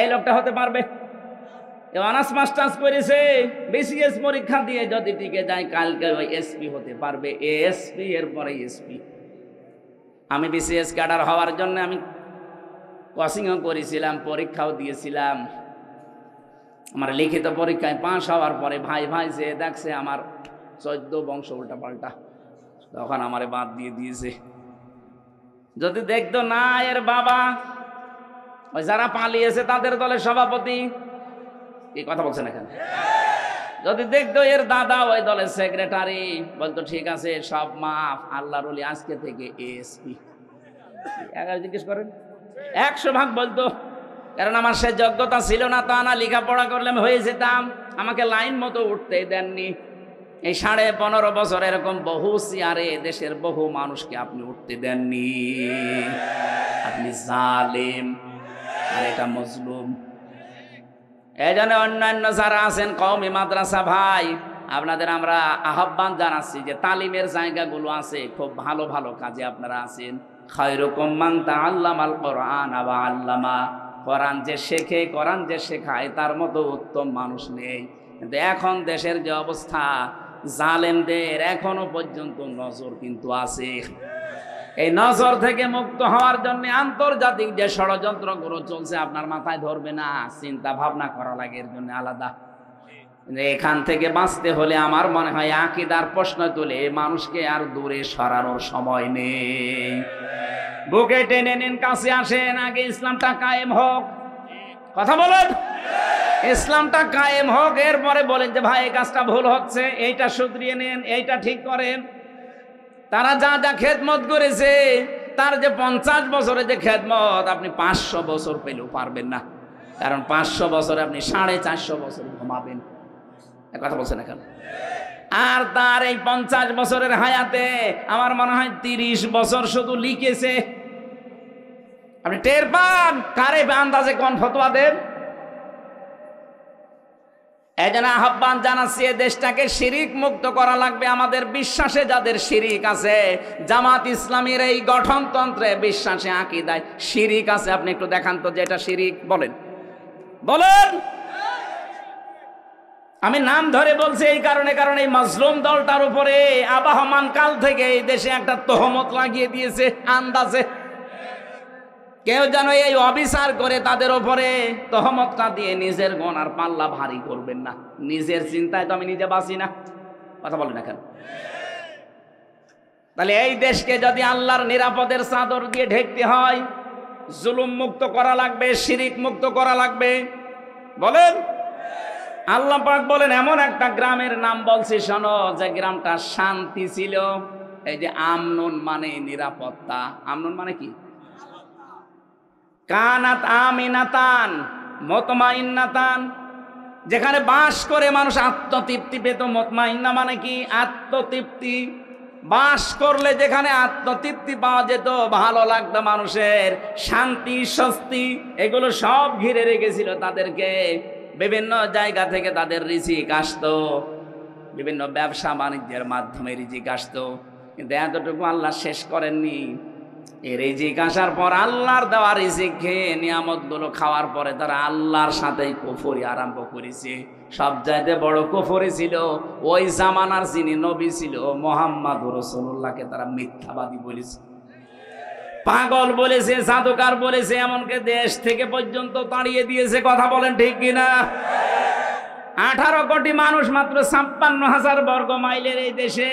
এই লোকটা হতে পারবে। অনার্স মাস্টার্স করেছে, বিসিএস পরীক্ষা দিয়ে যদি টিকে যায়, কালকে ওই এসপি হতে পারবে, এসপি এরপরে এসপি। আমি বিসিএস ক্যাডার হওয়ার জন্য আমি কোচিংও করেছিলাম, পরীক্ষাও দিয়েছিলাম। আমার লিখিত পরীক্ষায় পাস হওয়ার পরে ভাই যে দেখছে আমার 14 বংশ উল্টা পাল্টা, তখন আমারে বাদ দিয়ে দিয়েছে। যদি দেখতো না এর বাবা ওই যারা পালিয়েছে তাদের দলের সভাপতি, এই কথা বলছেন এখানে, যদি দেখতো এর দাদা ওই দলের সেক্রেটারি, বলতো ঠিক আছে সব মাফ, আল্লাহর ওলি আজকে থেকে এসপি। জিজ্ঞেস করেন, 100 ভাগ বলতো। কারণ আমার সে যোগ্যতা ছিল না, তা না, লেখাপড়া করলে আমি হয়ে যেতাম। আমাকে লাইন মতো উঠতেই দেননি। এই 15.5 বছর এরকম বহু চেয়ারে দেশের বহু মানুষকে আপনি উঠতে দেননি। আপনি জালেম, আর এটা মজলুম। এই জন্য অন্যান্য যারা আছেন কওমি মাদ্রাসা ভাই, আপনাদের আমরা আহ্বান জানাচ্ছি যে তালিমের জায়গাগুলো আছে, খুব ভালো ভালো কাজে আপনারা আছেন। খায়রুকুম মান তাআল্লামাল কোরআন ওয়া আল্লামা। কোরআন যে শেখে, কোরআন যে শেখায়, তার মতো উত্তম মানুষ নেই। কিন্তু এখন দেশের যে অবস্থা, জালেমদের এখনো পর্যন্ত নজর কিন্তু আছে। এই নজর থেকে মুক্ত হওয়ার জন্য আন্তর্জাতিক যে ষড়যন্ত্রগুলো চলছে, আপনার মাথায় ধরবে না, চিন্তা ভাবনা করা লাগে এর জন্য আলাদা। এখান থেকে বাঁচতে হলে আমার মনে হয় আকীদার প্রশ্ন তুলে মানুষকে আর দূরে সরানোর সময় নেই। বুকে টেনে নিন, কাছে আসেন, আগে ইসলামটা কায়েম হোক। কথা বলেন, ইসলামটা কায়েম হোক, এরপরে বলেন যে ভাই এই কাজটা ভুল হচ্ছে, এইটা শুধরিয়ে নেন, এইটা ঠিক করেন। তারা যা যা খেদমত করেছে, তার যে 50 বছরের যে খেদমত, আপনি 500 বছর পেলেও পারবেন না। কারণ 500 বছরে আপনি 450 বছর ঘুমাবেন। কথা বলছেন এখন। আর তার এই 50 বছরের হায়াতে আমার মনে হয় 30 বছর শুধু লিখেছে। আপনি টের পান কারে আন্দাজে কোন ফতোয়া দেন। এই জন্য আহ্বান জানাচ্ছি, দেশটাকে শিরিক মুক্ত করা লাগবে। আমাদের বিশ্বাসে যাদের শিরিক আছে, জামাত ইসলামীর এই গঠনতন্ত্রে বিশ্বাসে আকীদায় শিরিক আছে, আপনি একটু দেখান তো যে এটা শিরিক। বলেন বলেন। আমি নাম ধরে বলছি এই কারণে, কারণ এই মাজলুম দলটার উপরে আবাহমান কাল থেকে এই দেশে একটা তহমত লাগিয়ে দিয়েছে আন্দাজে। কেউ যেন এই অবিচার করে তাদের ওপরে তহমতটা দিয়ে নিজের গুনার পাল্লা ভারী করবেন না। নিজের চিন্তায় তো আমি নিজে বাঁচি না, কথা বলেন না কেন? তাহলে এই দেশকে যদি আল্লাহর নিরাপদের চাদর দিয়ে ঢেকতে হয়, জুলুম মুক্ত করা লাগবে, শিরিক মুক্ত করা লাগবে। বলেন, আল্লাহ পাক বলেন এমন একটা গ্রামের নাম বলছি শোনো, যে গ্রামটা শান্তি ছিল। এই যে আমনুন মানে নিরাপত্তা, আমনুন মানে কি? কানাত আমিনাতান মুতমাইন্নাতান, যেখানে বাস করে মানুষ আত্মতৃপ্তি পেত। মুতমাইন্না মানে কি? আত্মতৃপ্তি। বাস করলে যেখানে আত্মতৃপ্তি পাওয়া যেত, ভালো লাগতো মানুষের, শান্তি স্বস্তি এগুলো সব ঘিরে রেখেছিল তাদেরকে। বিভিন্ন জায়গা থেকে তাদের রিজিক আসতো, বিভিন্ন ব্যবসা বাণিজ্যের মাধ্যমে রিজিক আসতো। কিন্তু এতটুকু আল্লাহ শেষ করেননি। এই রিজিক আসার পর আল্লাহর দেওয়া রিজিক খেয়ে নিয়ামতগুলো খাওয়ার পরে তারা আল্লাহর সাথেই কুফরি আরম্ভ করেছে। সব চাইতে বড় কুফরি ছিল ওই জামানার যিনি নবী ছিল মুহাম্মদুর রাসূলুল্লাহকে তারা মিথ্যাবাদী বলেছে, পাগল বলেছে, জাদুকার বলেছে, এমনকি দেশ থেকে পর্যন্ত তাড়িয়ে দিয়েছে। কথা বলেন ঠিক কিনা? 18 কোটি মানুষ মাত্র 56,000 বর্গ মাইলের এই দেশে,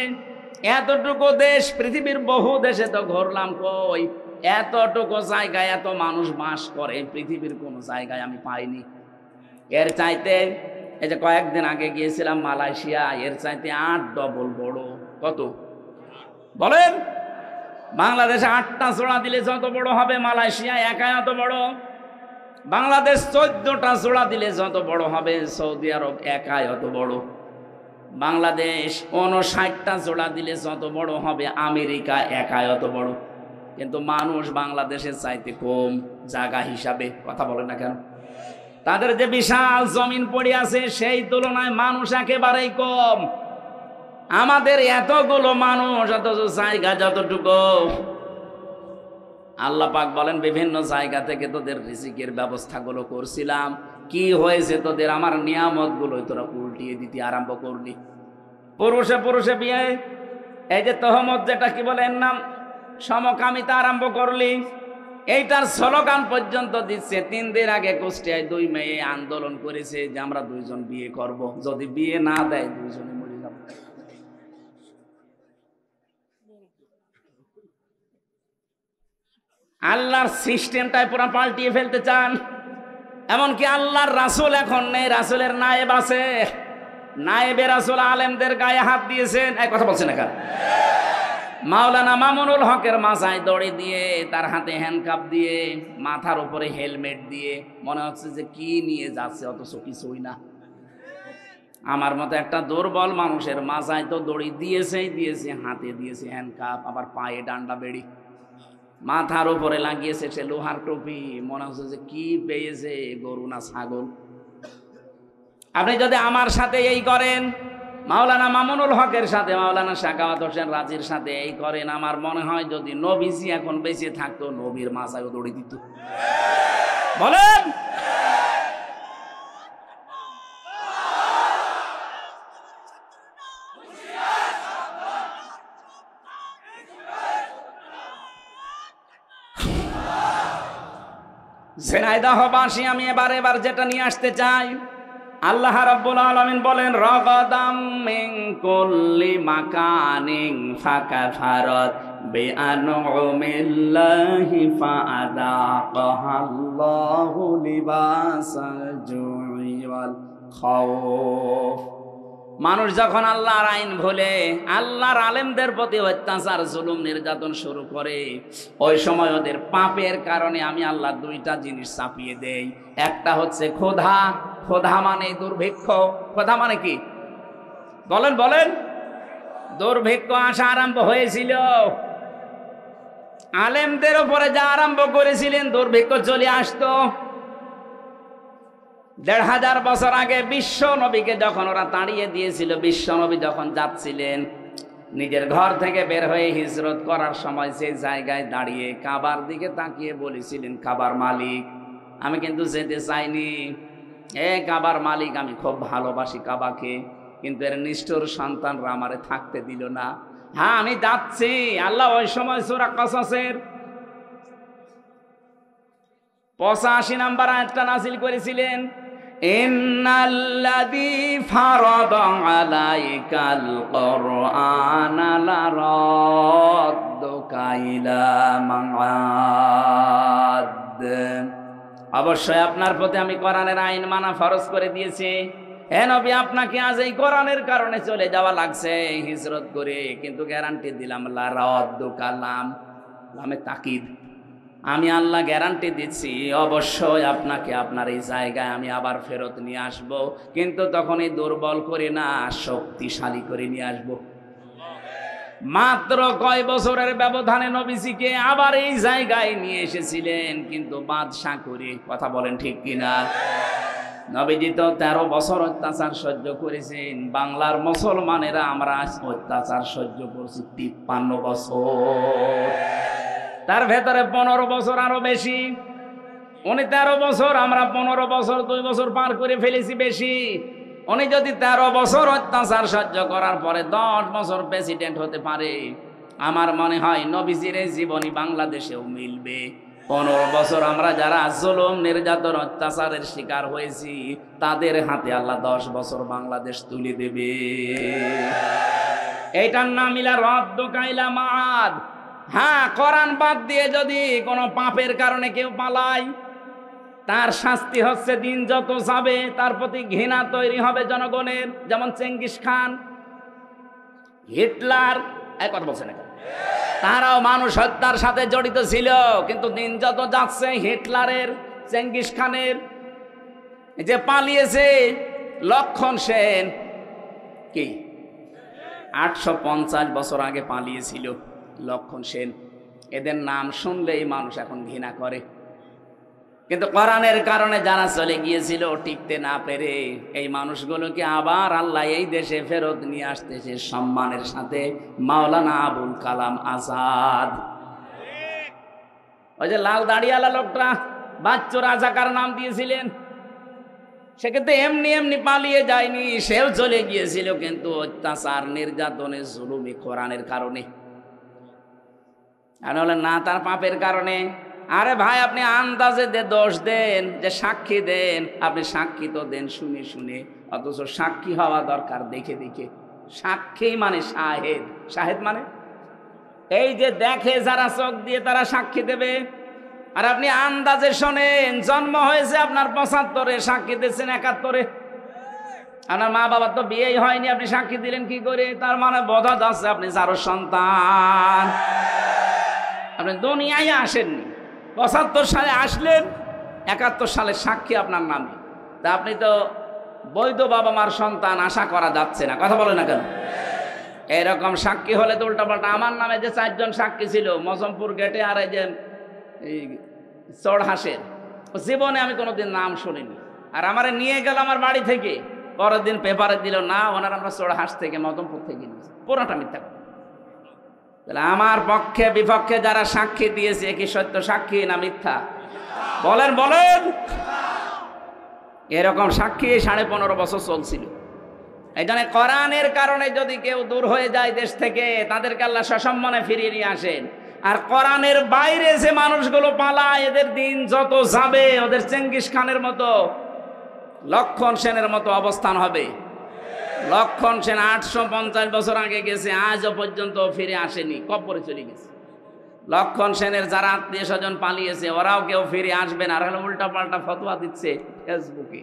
এতটুকু দেশ, পৃথিবীর বহু দেশে তো ঘুরলাম, কই এতটুকু জায়গায় এত মানুষ বাস করে পৃথিবীর কোন জায়গায় আমি পাইনি। এর চাইতে এই যে কয়েকদিন আগে গিয়েছিলাম মালয়েশিয়া, এর চাইতে 8 ডবল বড়। কত বলেন? বাংলাদেশে 8টা জোড়া দিলে যত বড় হবে, মালয়েশিয়া একাই অত বড়। বাংলাদেশ 14টা জোড়া দিলে যত বড় হবে, সৌদি আরব একাই অত বড়। বাংলাদেশ 59টা জোড়া দিলে যত বড় হবে, আমেরিকা একাই অত বড়। কিন্তু মানুষ বাংলাদেশের চাইতে কম জায়গা হিসাবে। কথা বলে না কেন? তাদের যে বিশাল জমিন পড়ে আছে, সেই তুলনায় মানুষ একেবারেই কম। আমাদের এতগুলো মানুষ, অথচ জায়গা যতটুকু। আল্লাহ পাক বলেন বিভিন্ন জায়গা থেকে তোদের রিজিকের ব্যবস্থাগুলো করছিলাম, কি হয়েছে তোদের? আমার নিয়ামতগুলো তোরা উল্টিয়ে দিতে আরম্ভ করলি। পুরুষে পুরুষে বিয়ে, এই যে তহমত, যেটা কি বলে এর নাম, সমকামিতা আরম্ভ করলি। এইটার স্লোগান পর্যন্ত দিচ্ছে। 3 দিন আগে কুষ্টিয়ায় 2 মেয়ে আন্দোলন করেছে যে আমরা 2 জন বিয়ে করব, যদি বিয়ে না দেয় 2 জনে মরে যাব। আল্লাহর সিস্টেমটাই পুরো পাল্টিয়ে ফেলতে চান। এমনকি আল্লাহর রাসূল এখন নেই, রাসূলের নায়েব আছে। নায়েবে রাসূল আলেমদের গায়ে হাত দিয়েছেন। এই কথা বলছেন না কেন? মাওলানা মামুনুল হকের মাথায় দড়ি দিয়ে, তার হাতে হ্যান্ডকাপ দিয়ে, মাথার উপরে হেলমেট দিয়ে, মনে হচ্ছে যে কি নিয়ে যাচ্ছে, অথচ কিছুই না। আমার মতো একটা দুর্বল মানুষের মাথায় তো দড়ি দিয়েছেই দিয়েছে, হাতে দিয়েছে হ্যান্ডকাপ, আবার পায়ে ডান্ডা বেড়ি, মাথার উপরে লাগিয়েছে সে লোহার টুপি। মনে হচ্ছে যে কি পেয়েছে, গরু না ছাগল। আপনি যদি আমার সাথে এই করেন, মাওলানা মামুনুল হকের সাথে, মাওলানা সাখাওয়াত হোসেন রাজির সাথে এই করেন, আমার মনে হয় যদি নবীজি এখন বেঁচে থাকতো, নবীর মাথায় দড়ি দিত। বলেন, ঝিনাইদহবাসী আমি এবার যেটা নিয়ে আসতে চাই, আল্লাহ রাব্বুল আলামিন বলেন রাগাদাম মিন কুল্লি মাকানিন ফাকাফারাত বিআনউমিল্লাহি ফাআযাকাহাল্লাহু লিবাসাল জুই ওয়াল খাউফ। মানুষ যখন আল্লাহর আইন ভুলে, আল্লাহর আলেমদের প্রতি অত্যাচার, জুলুম, নির্যাতন শুরু করে, ওই সময় ওদের পাপের কারণে আমি আল্লাহ 2টা জিনিস চাপিয়ে দেই। একটা হচ্ছে ক্ষুধা। ক্ষুধা মানে দুর্ভিক্ষ। ক্ষুধা মানে কি? বলেন বলেন। দুর্ভিক্ষ আসা আরম্ভ হয়েছিল, আলেমদের উপরে যা আরম্ভ করেছিলেন, দুর্ভিক্ষ চলে আসতো। 1500 বছর আগে বিশ্ব নবীকে যখন ওরা তাড়িয়ে দিয়েছিল, বিশ্ব নবী যখন যাচ্ছিলেন নিজের ঘর থেকে বের হয়ে হিজরত করার সময়, সেই জায়গায় দাঁড়িয়ে কাবার দিকে তাকিয়ে বলেছিলেন, কাবার মালিক আমি কিন্তু যেতে চাইনি, কাবার মালিক আমি খুব ভালোবাসি কাবাকে, কিন্তু এর নিষ্ঠুর সন্তানরা আমারে থাকতে দিল না। হ্যাঁ আমি যাচ্ছি। আল্লাহ ওই সময় সূরা কসসের 85 নাম্বার আয়াতটা নাযিল করেছিলেন, ইন্নাল্লাযী ফারাদা আলাইকাল কুরআনা লারাদ্দুকা ইলা মাআদ। অবশ্যই আপনার প্রতি আমি কোরআনের আইন মানা ফরজ করে দিয়েছি। হে নবী, আপনাকে আজ এই কোরআনের কারণে চলে যাওয়া লাগছে হিজরত করে, কিন্তু গ্যারান্টি দিলাম লারাদ্দুকা, লামে তাকিদ, আমি আল্লাহ গ্যারান্টি দিচ্ছি অবশ্যই আপনাকে আপনার এই জায়গায় আমি আবার ফেরত নিয়ে আসব, কিন্তু তখন এই দুর্বল করে না, শক্তিশালী করে নিয়ে আসব। মাত্র কয় বছরের ব্যবধানে নবীজিকে আবার এই জায়গায় নিয়ে এসেছিলেন, কিন্তু বাদশা করে। কথা বলেন ঠিক কিনা? নবীজি তো 13 বছর অত্যাচার সহ্য করেছেন। বাংলার মুসলমানেরা আমরা অত্যাচার সহ্য করছি 53 বছর, তার ভেতরে 15 বছর আরো বেশি। উনি 13 বছর, আমরা 15 বছর, 2 বছর পার করে ফেলেছি বেশি। উনি যদি 13 বছর অত্যাচার সহ্য করার পরে 10 বছর প্রেসিডেন্ট হতে পারে, আমার মনে হয় নবীজির এই জীবনী বাংলাদেশেও মিলবে। 15 বছর আমরা যারা জুলুম, নির্যাতন, অত্যাচারের শিকার হয়েছি, তাদের হাতে আল্লাহ 10 বছর বাংলাদেশ তুলে দেবে। এইটার নাম ইলা রাদ্দুকা ইলা মাআদ। হ্যাঁ, কোরআন বাদ দিয়ে যদি কোনো পাপের কারণে কেউ পালায়, তার শাস্তি হচ্ছে দিন যত যাবে তার প্রতি ঘৃণা তৈরি হবে জনগণের। যেমন চেঙ্গিস খান, হিটলার, এক কথা বলছে না, তারাও মানুষ হত্যার সাথে জড়িত ছিল, কিন্তু দিন যত যাচ্ছে হিটলারের, চেঙ্গিস খানের, যে পালিয়েছে লক্ষণ সেন, কি 850 বছর আগে পালিয়েছিল লক্ষণ সেন। এদের নাম শুনলেই মানুষ এখন ঘৃণা করে, কিন্তু কোরআনের কারণে যারা চলে গিয়েছিল টিকতে না পেরে, এই মানুষগুলোকে আবার আল্লাহ এই দেশে ফেরত নিয়ে আসতেছে সম্মানের সাথে। মাওলানা আবুল কালাম আজাদ, ওই যে লাল দাড়িওয়ালা লোকটা বাচ্চু রাজাকার নাম দিয়েছিলেন, সে কিন্তু এমনি এমনি পালিয়ে যায়নি, সেও চলে গিয়েছিল, কিন্তু অত্যাচার, নির্যাতনের, জুলুমি কোরআনের কারণে, আর হলে না তার পাপের কারণে। আরে ভাই, আপনি আন্দাজে দোষ দেন, যে সাক্ষী দেন, আপনি সাক্ষী তো দেন শুনে শুনে, অথচ সাক্ষী হওয়া দরকার দেখে দেখে। সাক্ষী মানে শাহেদ, শাহেদ মানে এই যে দেখে যারা চোখ দিয়ে তারা সাক্ষী দেবে। আর আপনি আন্দাজে শোনেন, জন্ম হয়েছে আপনার 75-এ, সাক্ষী দিচ্ছেন 71-এ। আপনার মা বাবার তো বিয়েই হয়নি, আপনি সাক্ষী দিলেন কি করে? তার মানে বোঝা যাচ্ছে আপনি যারো সন্তান, আপনি দুনিয়ায় আসেননি। 75 সালে আসলেন, 71 সালে সাক্ষী আপনার নামে, তা আপনি তো বৈধ বাবা মার সন্তান, আশা করা যাচ্ছে না। কথা বলে না কেন? এরকম সাক্ষী হলে তো উল্টাপাল্টা। আমার নামে যে 4 জন সাক্ষী ছিল মজমপুর গেটে, আর এই যে চড়হাসের, জীবনে আমি কোনোদিন নাম শুনিনি। আর আমারে নিয়ে গেল আমার বাড়ি থেকে, পরের দিন পেপারে দিল না ওনার আমরা চড়হাস থেকে, মজমপুর থেকে নিয়েছি। পুরোটা মিথ্যা কথা। তাহলে আমার পক্ষে বিপক্ষে যারা সাক্ষী দিয়েছে, কি সত্য সাক্ষী না মিথ্যা? বলেন বলেন। এরকম সাক্ষী 15.5 বছর চলছিল। এই জন্য কোরআনের কারণে যদি কেউ দূর হয়ে যায় দেশ থেকে, তাদেরকে আল্লাহ সসম্মানে ফিরিয়ে নিয়ে আসেন। আর কোরআনের বাইরে যে মানুষগুলো পালায়, এদের দিন যত যাবে, ওদের চেঙ্গিস খানের মতো, লক্ষণ সেনের মতো অবস্থান হবে। লক্ষণ সেন 850 বছর আগে গেছে, আজও পর্যন্ত ফিরে আসেনি, কবরে চলে গেছে। লক্ষণ সেনের যারা আত্মীয় স্বজন পালিয়েছে, ওরাও কেউ ফিরে আসবে না, আর উল্টা পাল্টা ফতোয়া দিচ্ছে ফেসবুকে।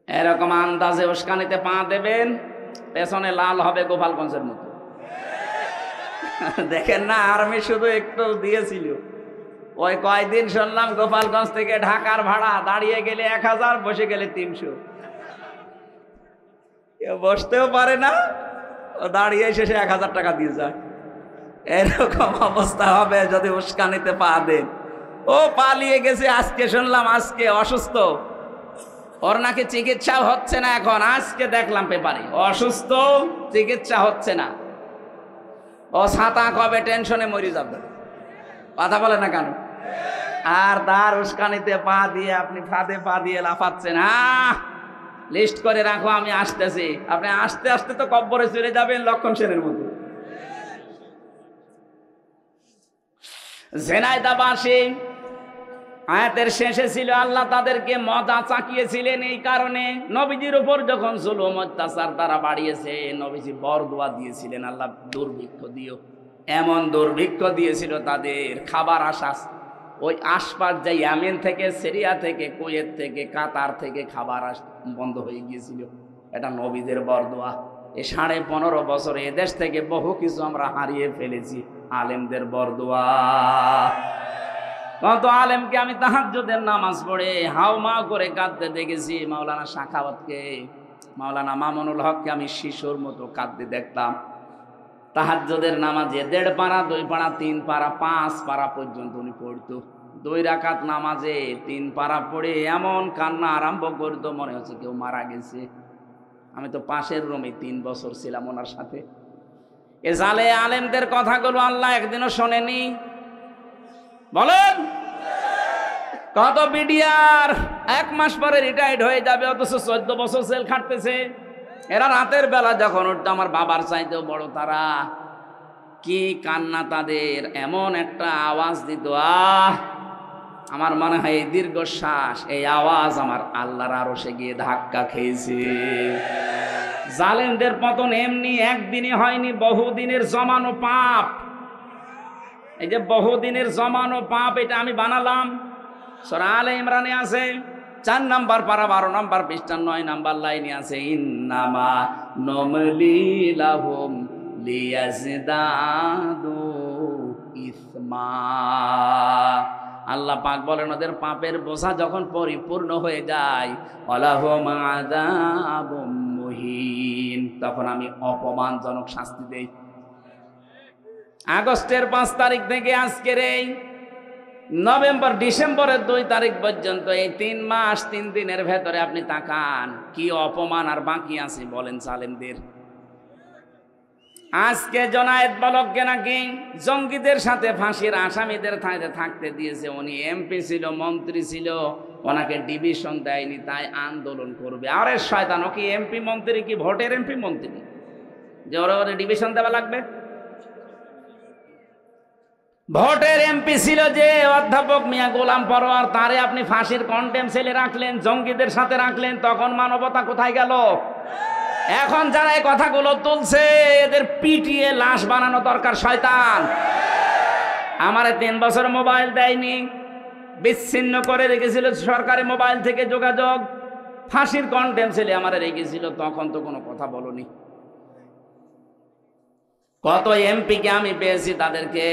এরকম আন্দাজে উস্কানিতে পা দেবেন, পেছনে লাল হবে গোপালগঞ্জের মতো। দেখেন না, আর্মি শুধু একটু দিয়েছিল, ওই কয়দিন শুনলাম গোপালগঞ্জ থেকে ঢাকার ভাড়া দাঁড়িয়ে গেলে 1000, বসে গেলে 300। কেউ বসতেও পারে না, ও দাঁড়িয়ে শেষে 1000 টাকা দিয়ে যায়। এরকম অবস্থা হবে যদি উস্কানিতে পা দেন। ও পালিয়ে গেছে, আজকে শুনলাম, আজকে অসুস্থ, ওর নাকি চিকিৎসা হচ্ছে না এখন। আজকে দেখলাম পেপারে অসুস্থ, চিকিৎসা হচ্ছে না। ও ছাতা কবে টেনশনে মরে যাবে। কথা বলে না কেন? আর তার উস্কানিতে পা দিয়ে আপনি ফাঁদে পা দিয়ে লাফাচ্ছেন। লিস্ট করে রাখো, আমি আসতেছি। আপনি আস্তে আস্তে তো কব্বরে চলে যাবেন লক্ষণ সেনের মতো। ঝিনাইদহবাসী আয়াতের শেষে ছিল আল্লাহ তাদেরকে মজা চাকিয়েছিলেন এই কারণে নবীজির উপর যখন জুলুম অত্যাচার তারা বাড়িয়েছে, নবীজি বরদোয়া দিয়েছিলেন আল্লাহ দুর্ভিক্ষ দিও। এমন দুর্ভিক্ষ দিয়েছিল তাদের খাবার আশা, ওই আশপাশ যে ইয়ামেন থেকে, সিরিয়া থেকে, কুয়েত থেকে, কাতার থেকে খাবার বন্ধ হয়ে গিয়েছিল। এটা নবীদের বরদোয়া। এই 15.5 বছরে এদেশ থেকে বহু কিছু আমরা হারিয়ে ফেলেছি, আলেমদের বরদোয়া। কত আলেমকে আমি তাহাজ্জুদের নামাজ পড়ে হাউমাউ করে কাঁদতে দেখেছি। মাওলানা সাখাওয়াতকে, মাওলানা মামুনুল হককে আমি শিশুর মতো কাঁদতে দেখতাম। তাহাজ্জুদের নামাজে 1.5 পারা, 2 পারা, 3 পারা, 5 পারা পর্যন্ত উনি পড়তো। 2 রাকাত নামাজে 3 পারা পড়ে এমন কান্না আরম্ভ করতো, মনে হচ্ছে কেউ মারা গেছে। আমি তো পাশের রুমে 3 বছর ছিলাম ওনার সাথে। এ জালে আলেমদের কথাগুলো আল্লাহ একদিনও শোনেনি? বলেন, কত বিডিআর 1 মাস পরে রিটায়ার্ড হয়ে যাবে, অথচ 14 বছর জেল খাটতেছে। এরা রাতের বেলা যখন উঠতো আমার বাবার চাইতেও বড় তারা। কি কান্না তাদের, এমন একটা আওয়াজ দিত, আমার মনে হয় এই দীর্ঘশ্বাস, এই আওয়াজ আমার আল্লাহর আরশে গিয়ে ধাক্কা খেয়েছে। জালেমদের পতন এমনি একদিনে হয়নি, বহুদিনের জমানো পাপ। এই যে বহুদিনের জমানো পাপ, এটা আমি বানালাম। সূরা আলে ইমরানে আছে 4 নাম্বার পারা 12 নাম্বার পৃষ্ঠা 9 নাম্বার লাইনে আছে, ইন্নামা নমলি লাহুম লিয়াজদাদু ইসমা। আল্লাহ পাক বলেন ওদের পাপের বোঝা যখন পরিপূর্ণ হয়ে যায়, ওয়ালাহুম আযাবুম মুহিন, তখন আমি অপমানজনক শাস্তি দেই। আগস্টের 5 তারিখ থেকে আজকের এই নভেম্বর ডিসেম্বরের 2 তারিখ পর্যন্ত এই 3 মাস 3 দিনের ভেতরে আপনি তাকান কি অপমান আর বাকি আছে বলেন জালেমদের। আজকে জনায়েত বলককে নাকি জঙ্গিদের সাথে ফাঁসির আসামিদের থাকতে দিয়েছে। উনি এমপি ছিল, মন্ত্রী ছিল, ওনাকে ডিভিশন দেয়নি, তাই আন্দোলন করবে। আরে শয়তান, ও কি এমপি মন্ত্রী, কি ভোটের এমপি মন্ত্রী যে ওরা ডিভিশন দেওয়া লাগবে? ভোটের এমপি ছিল যে অধ্যাপক মিয়া গোলাম পরোয়ার, তারে আপনি ফাঁসির কন্টেম সেলে রাখলেন, জঙ্গিদের সাথে রাখলেন, তখন মানবতা কোথায় গেল? এখন যারা এই কথাগুলো তুলছে এদের পিটিয়ে লাশ বানানো দরকার। শয়তান আমারে 3 বছর মোবাইল দেয়নি, বিচ্ছিন্ন করে রেখেছিল সরকারি মোবাইল থেকে যোগাযোগ, ফাঁসির কন্টেম সেলে আমারে রেখেছিল, তখন তো কোনো কথা বলনি। কত এমপিকে আমি পেয়েছি, তাদেরকে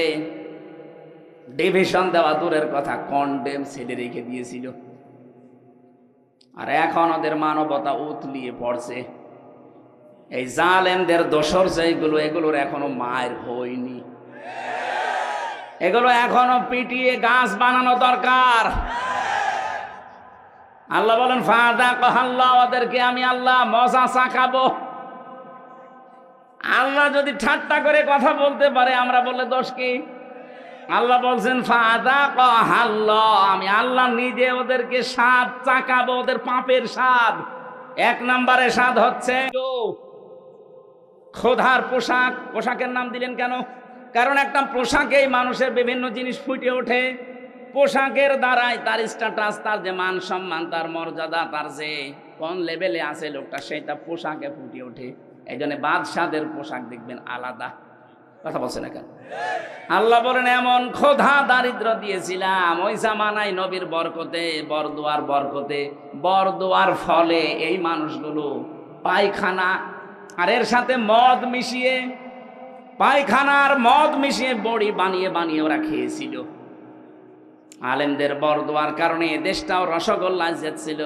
ডিভিশন দেওয়া দূরের কথা, কন্ডেম সেলে রেখে দিয়েছিল। আর এখন ওদের মানবতা উতলিয়ে পড়ছে। এই জালেমদের দোসর যেগুলো, এগুলোর এখনো মায়ের হয়নি, এগুলো এখনো পিটিয়ে গাছ বানানো দরকার। আল্লাহ বলেন ফাযাকাল্লাহ, ওদেরকে আমি আল্লাহ মজা চাখাবো। আল্লাহ যদি ঠাট্টা করে কথা বলতে পারে, আমরা বললে দোষ কি? আল্লাহ বলছেন ফাযাকাল্লাহ, আমি আল্লাহ নিজে ওদেরকে স্বাদ চাকাবো, ওদের পাপের স্বাদ। 1 নম্বরে স্বাদ হচ্ছে খোদার পোশাক। পোশাকের নাম দিলেন কেন? কারণ একটা পোশাকেই মানুষের বিভিন্ন জিনিস ফুটে ওঠে। পোশাকের দ্বারাই তার স্ট্যাটাস, তার যে মান সম্মান, তার মর্যাদা, তার যে কোন লেভেলে আছে লোকটা, সেটা পোশাকে ফুটে ওঠে। এই জন্য বাদশাদের পোশাক দেখবেন আলাদা। কথা বলছে না কেন? আল্লাহ বলেন এমন খোদা দারিদ্র দিয়েছিলাম ওই জামানায় নবীর বরকতে, বরদোয়ার বরকতে, বরদোয়ার ফলে এই মানুষগুলো পায়খানা আর এর সাথে মদ মিশিয়ে, পায়খানার মদ মিশিয়ে বড়ি বানিয়ে বানিয়ে ওরা খেয়েছিল। আলেমদের বরদোয়ার কারণে দেশটাও রসগোল্লায় যেতেছিল।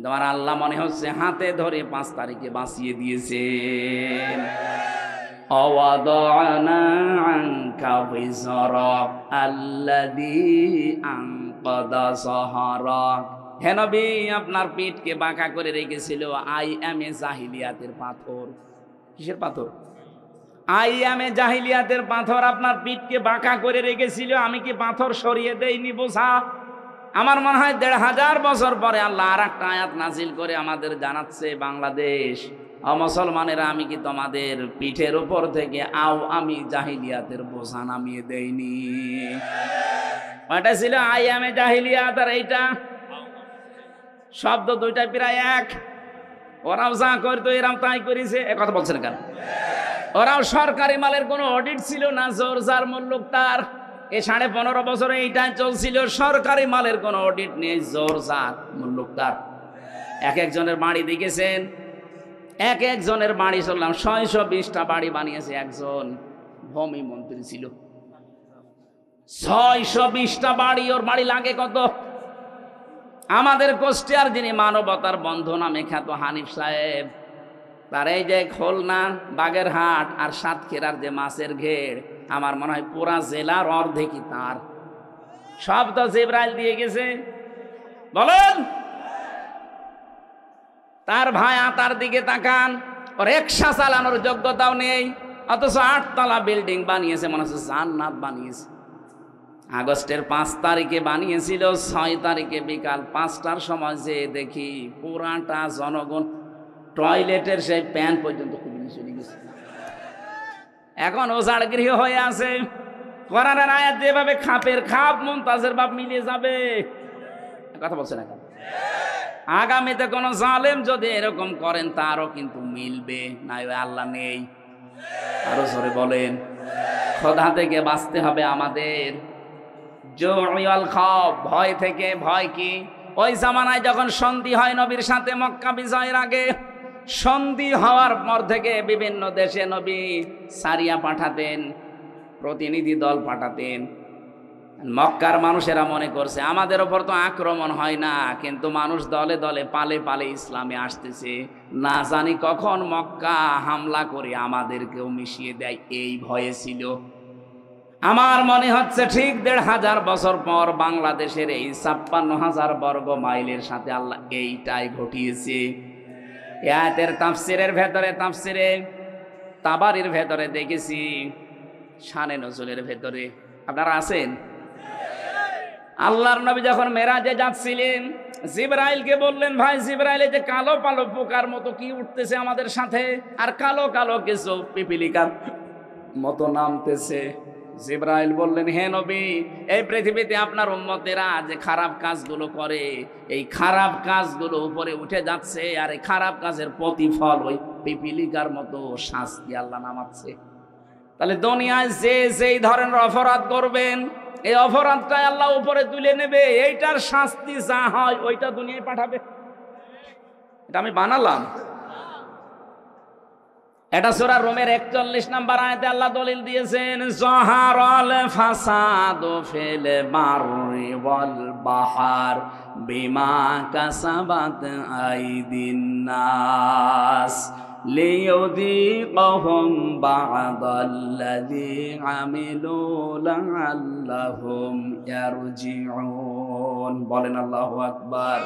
তোমার আল্লাহ মনে হচ্ছে হাতে ধরে 5 তারিখে বাঁচিয়ে দিয়েছে। অওয়াদানা আনকা বিজরাক আল্লাযী আনকাদা যাহরাক। হে নবী, আপনার পিঠকে বাঁকা করে রেখেছিল আইয়ামে জাহিলিয়াতের পাথর। কিসের পাথর? আইয়ামে জাহিলিয়াতের পাথর আপনার পিঠকে বাঁকা করে রেখেছিল। আমি কি পাথর সরিয়ে দেইনি বোঝা? আমার মনে হয় 1500 বছর পরে আল্লাহ আর একটা আয়াত নাজিল করে আমাদের জানাচ্ছে, বাংলাদেশ মুসলমানেরা, আমি কি তোমাদের পিঠের উপর থেকে আমি জাহিলিয়াতের বোঝা নামিয়ে দেইনি? ওটা ছিল আইয়ামে জাহিলিয়াত, আর এইটা শব্দ দুইটা প্রায় এক। ওরাও যা করতো এরাও তাই করেছে, এ কথা বলছেন কেন? ওরাও সরকারি মালের কোনো অডিট ছিল না, জোর যার মুল্লুক তার। এ 15.5 বছরে এইটাই চলছিল, সরকারি মালের কোনো অডিট নেই, জোর যার মুল্লুক তার। এক একজনের বাড়ি দেখেছেন, এক একজনের বাড়ি চললাম 620টা বাড়ি বানিয়েছে। একজন ভূমি মন্ত্রী ছিল, 620টা বাড়ি। ওর বাড়ি লাগে কত? আমাদের কোষ্টিয়ার যিনি মানবতার বন্ধু নামে খ্যাত হানিফ সাহেব, তার এই যে খুলনা, বাগেরহাট আর সাতক্ষীরার যে মাছের ঘের, আমার মনে হয় পুরা জেলার অর্ধেকই তার। সব তো জিবরাইল দিয়ে গেছে। বলেন, তার ভায়া তার দিকে তাকান, ওর রিকশা চালানোর যোগ্যতাও নেই, অথচ 8 তলা বিল্ডিং বানিয়েছে, মনে হচ্ছে জান্নাত বানিয়েছে। আগস্টের 5 তারিখে বানিয়েছিল, 6 তারিখে বিকাল 5টার সময় যে দেখি পুরাটা জনগণ টয়লেটের সেই প্যান পর্যন্ত খুলে চলে গেছে। এখন ওজাড় গৃহ হয়ে আছে। কোরআনের আয়াত যেভাবে খাপের খাপ মুনতাজের বাপ মিলিয়ে যাবে, কথা বলছে না? আগামীতে কোন জালেম যদি এরকম করেন তারও কিন্তু মিলবে না, আল্লাহ নেই। আরো জোরে বলেন, খোদা থেকে বাঁচতে হবে আমাদের। জুউল খাউফ, ভয় থেকে। ভয় কি? ওই জামানায় যখন সন্ধি হয় নবীর সাথে মক্কা বিজয়ের আগে, সন্ধি হওয়ার পর থেকে বিভিন্ন দেশে নবী সারিয়া পাঠাতেন, প্রতিনিধি দল পাঠাতেন। মক্কার মানুষেরা মনে করছে আমাদের ওপর তো আক্রমণ হয় না, কিন্তু মানুষ দলে দলে পালে পালে ইসলামে আসতেছে, না জানি কখন মক্কা হামলা করে আমাদেরকেও মিশিয়ে দেয়, এই ভয়ে ছিল। আমার মনে হচ্ছে ঠিক 1500 বছর পর বাংলাদেশের এই 56,000 বর্গ মাইলের সাথে আল্লাহ এইটাই ঘটিয়েছে। আয়াতের তাফসিরের ভেতরে, তাফসিরে তাবারির ভেতরে দেখেছি, শানে নজুলের ভেতরে আপনারা আছেন। আল্লাহর নবী যখন মেরাজে যাচ্ছিলেন, জিবরাইলকে বললেন, ভাই জিবরাইল, যে কালো কালো পোকার মতো কি উঠতেছে আমাদের সাথে, আর কালো কালো কিছু পিপিলিকার মতো নামতেছে। জিবরাইল বললেন, হে নবী, এই পৃথিবীতে আপনার উম্মতেরা যে খারাপ কাজগুলো করে, এই খারাপ কাজগুলো উপরে উঠে যাচ্ছে, আর এই খারাপ কাজের প্রতিফল ওই পিপিলিকার মতো শাস্তি আল্লাহ নামাচ্ছে। তাহলে দুনিয়ায় যে যেই ধরনের অপরাধ করবেন, এই অপরাধটাই আল্লাহ উপরে তুলে নেবে, এইটার শাস্তি যা হয় ওইটা দুনিয়ায় পাঠাবে। এটা আমি বানালাম। এটা সূরা রুমের 41 নম্বর আয়াতে আল্লাহ দলিল দিয়েছেন, যাহারাল ফাসাদু ফিল বাররি ওয়াল বাহর বিমা কাসাবাত আইদিন নাস লিয়ুযীকাহুম বা'দাল্লাযী আমিলু লা'আল্লাহুম ইয়ারজিউন। বলেন আল্লাহু আকবার।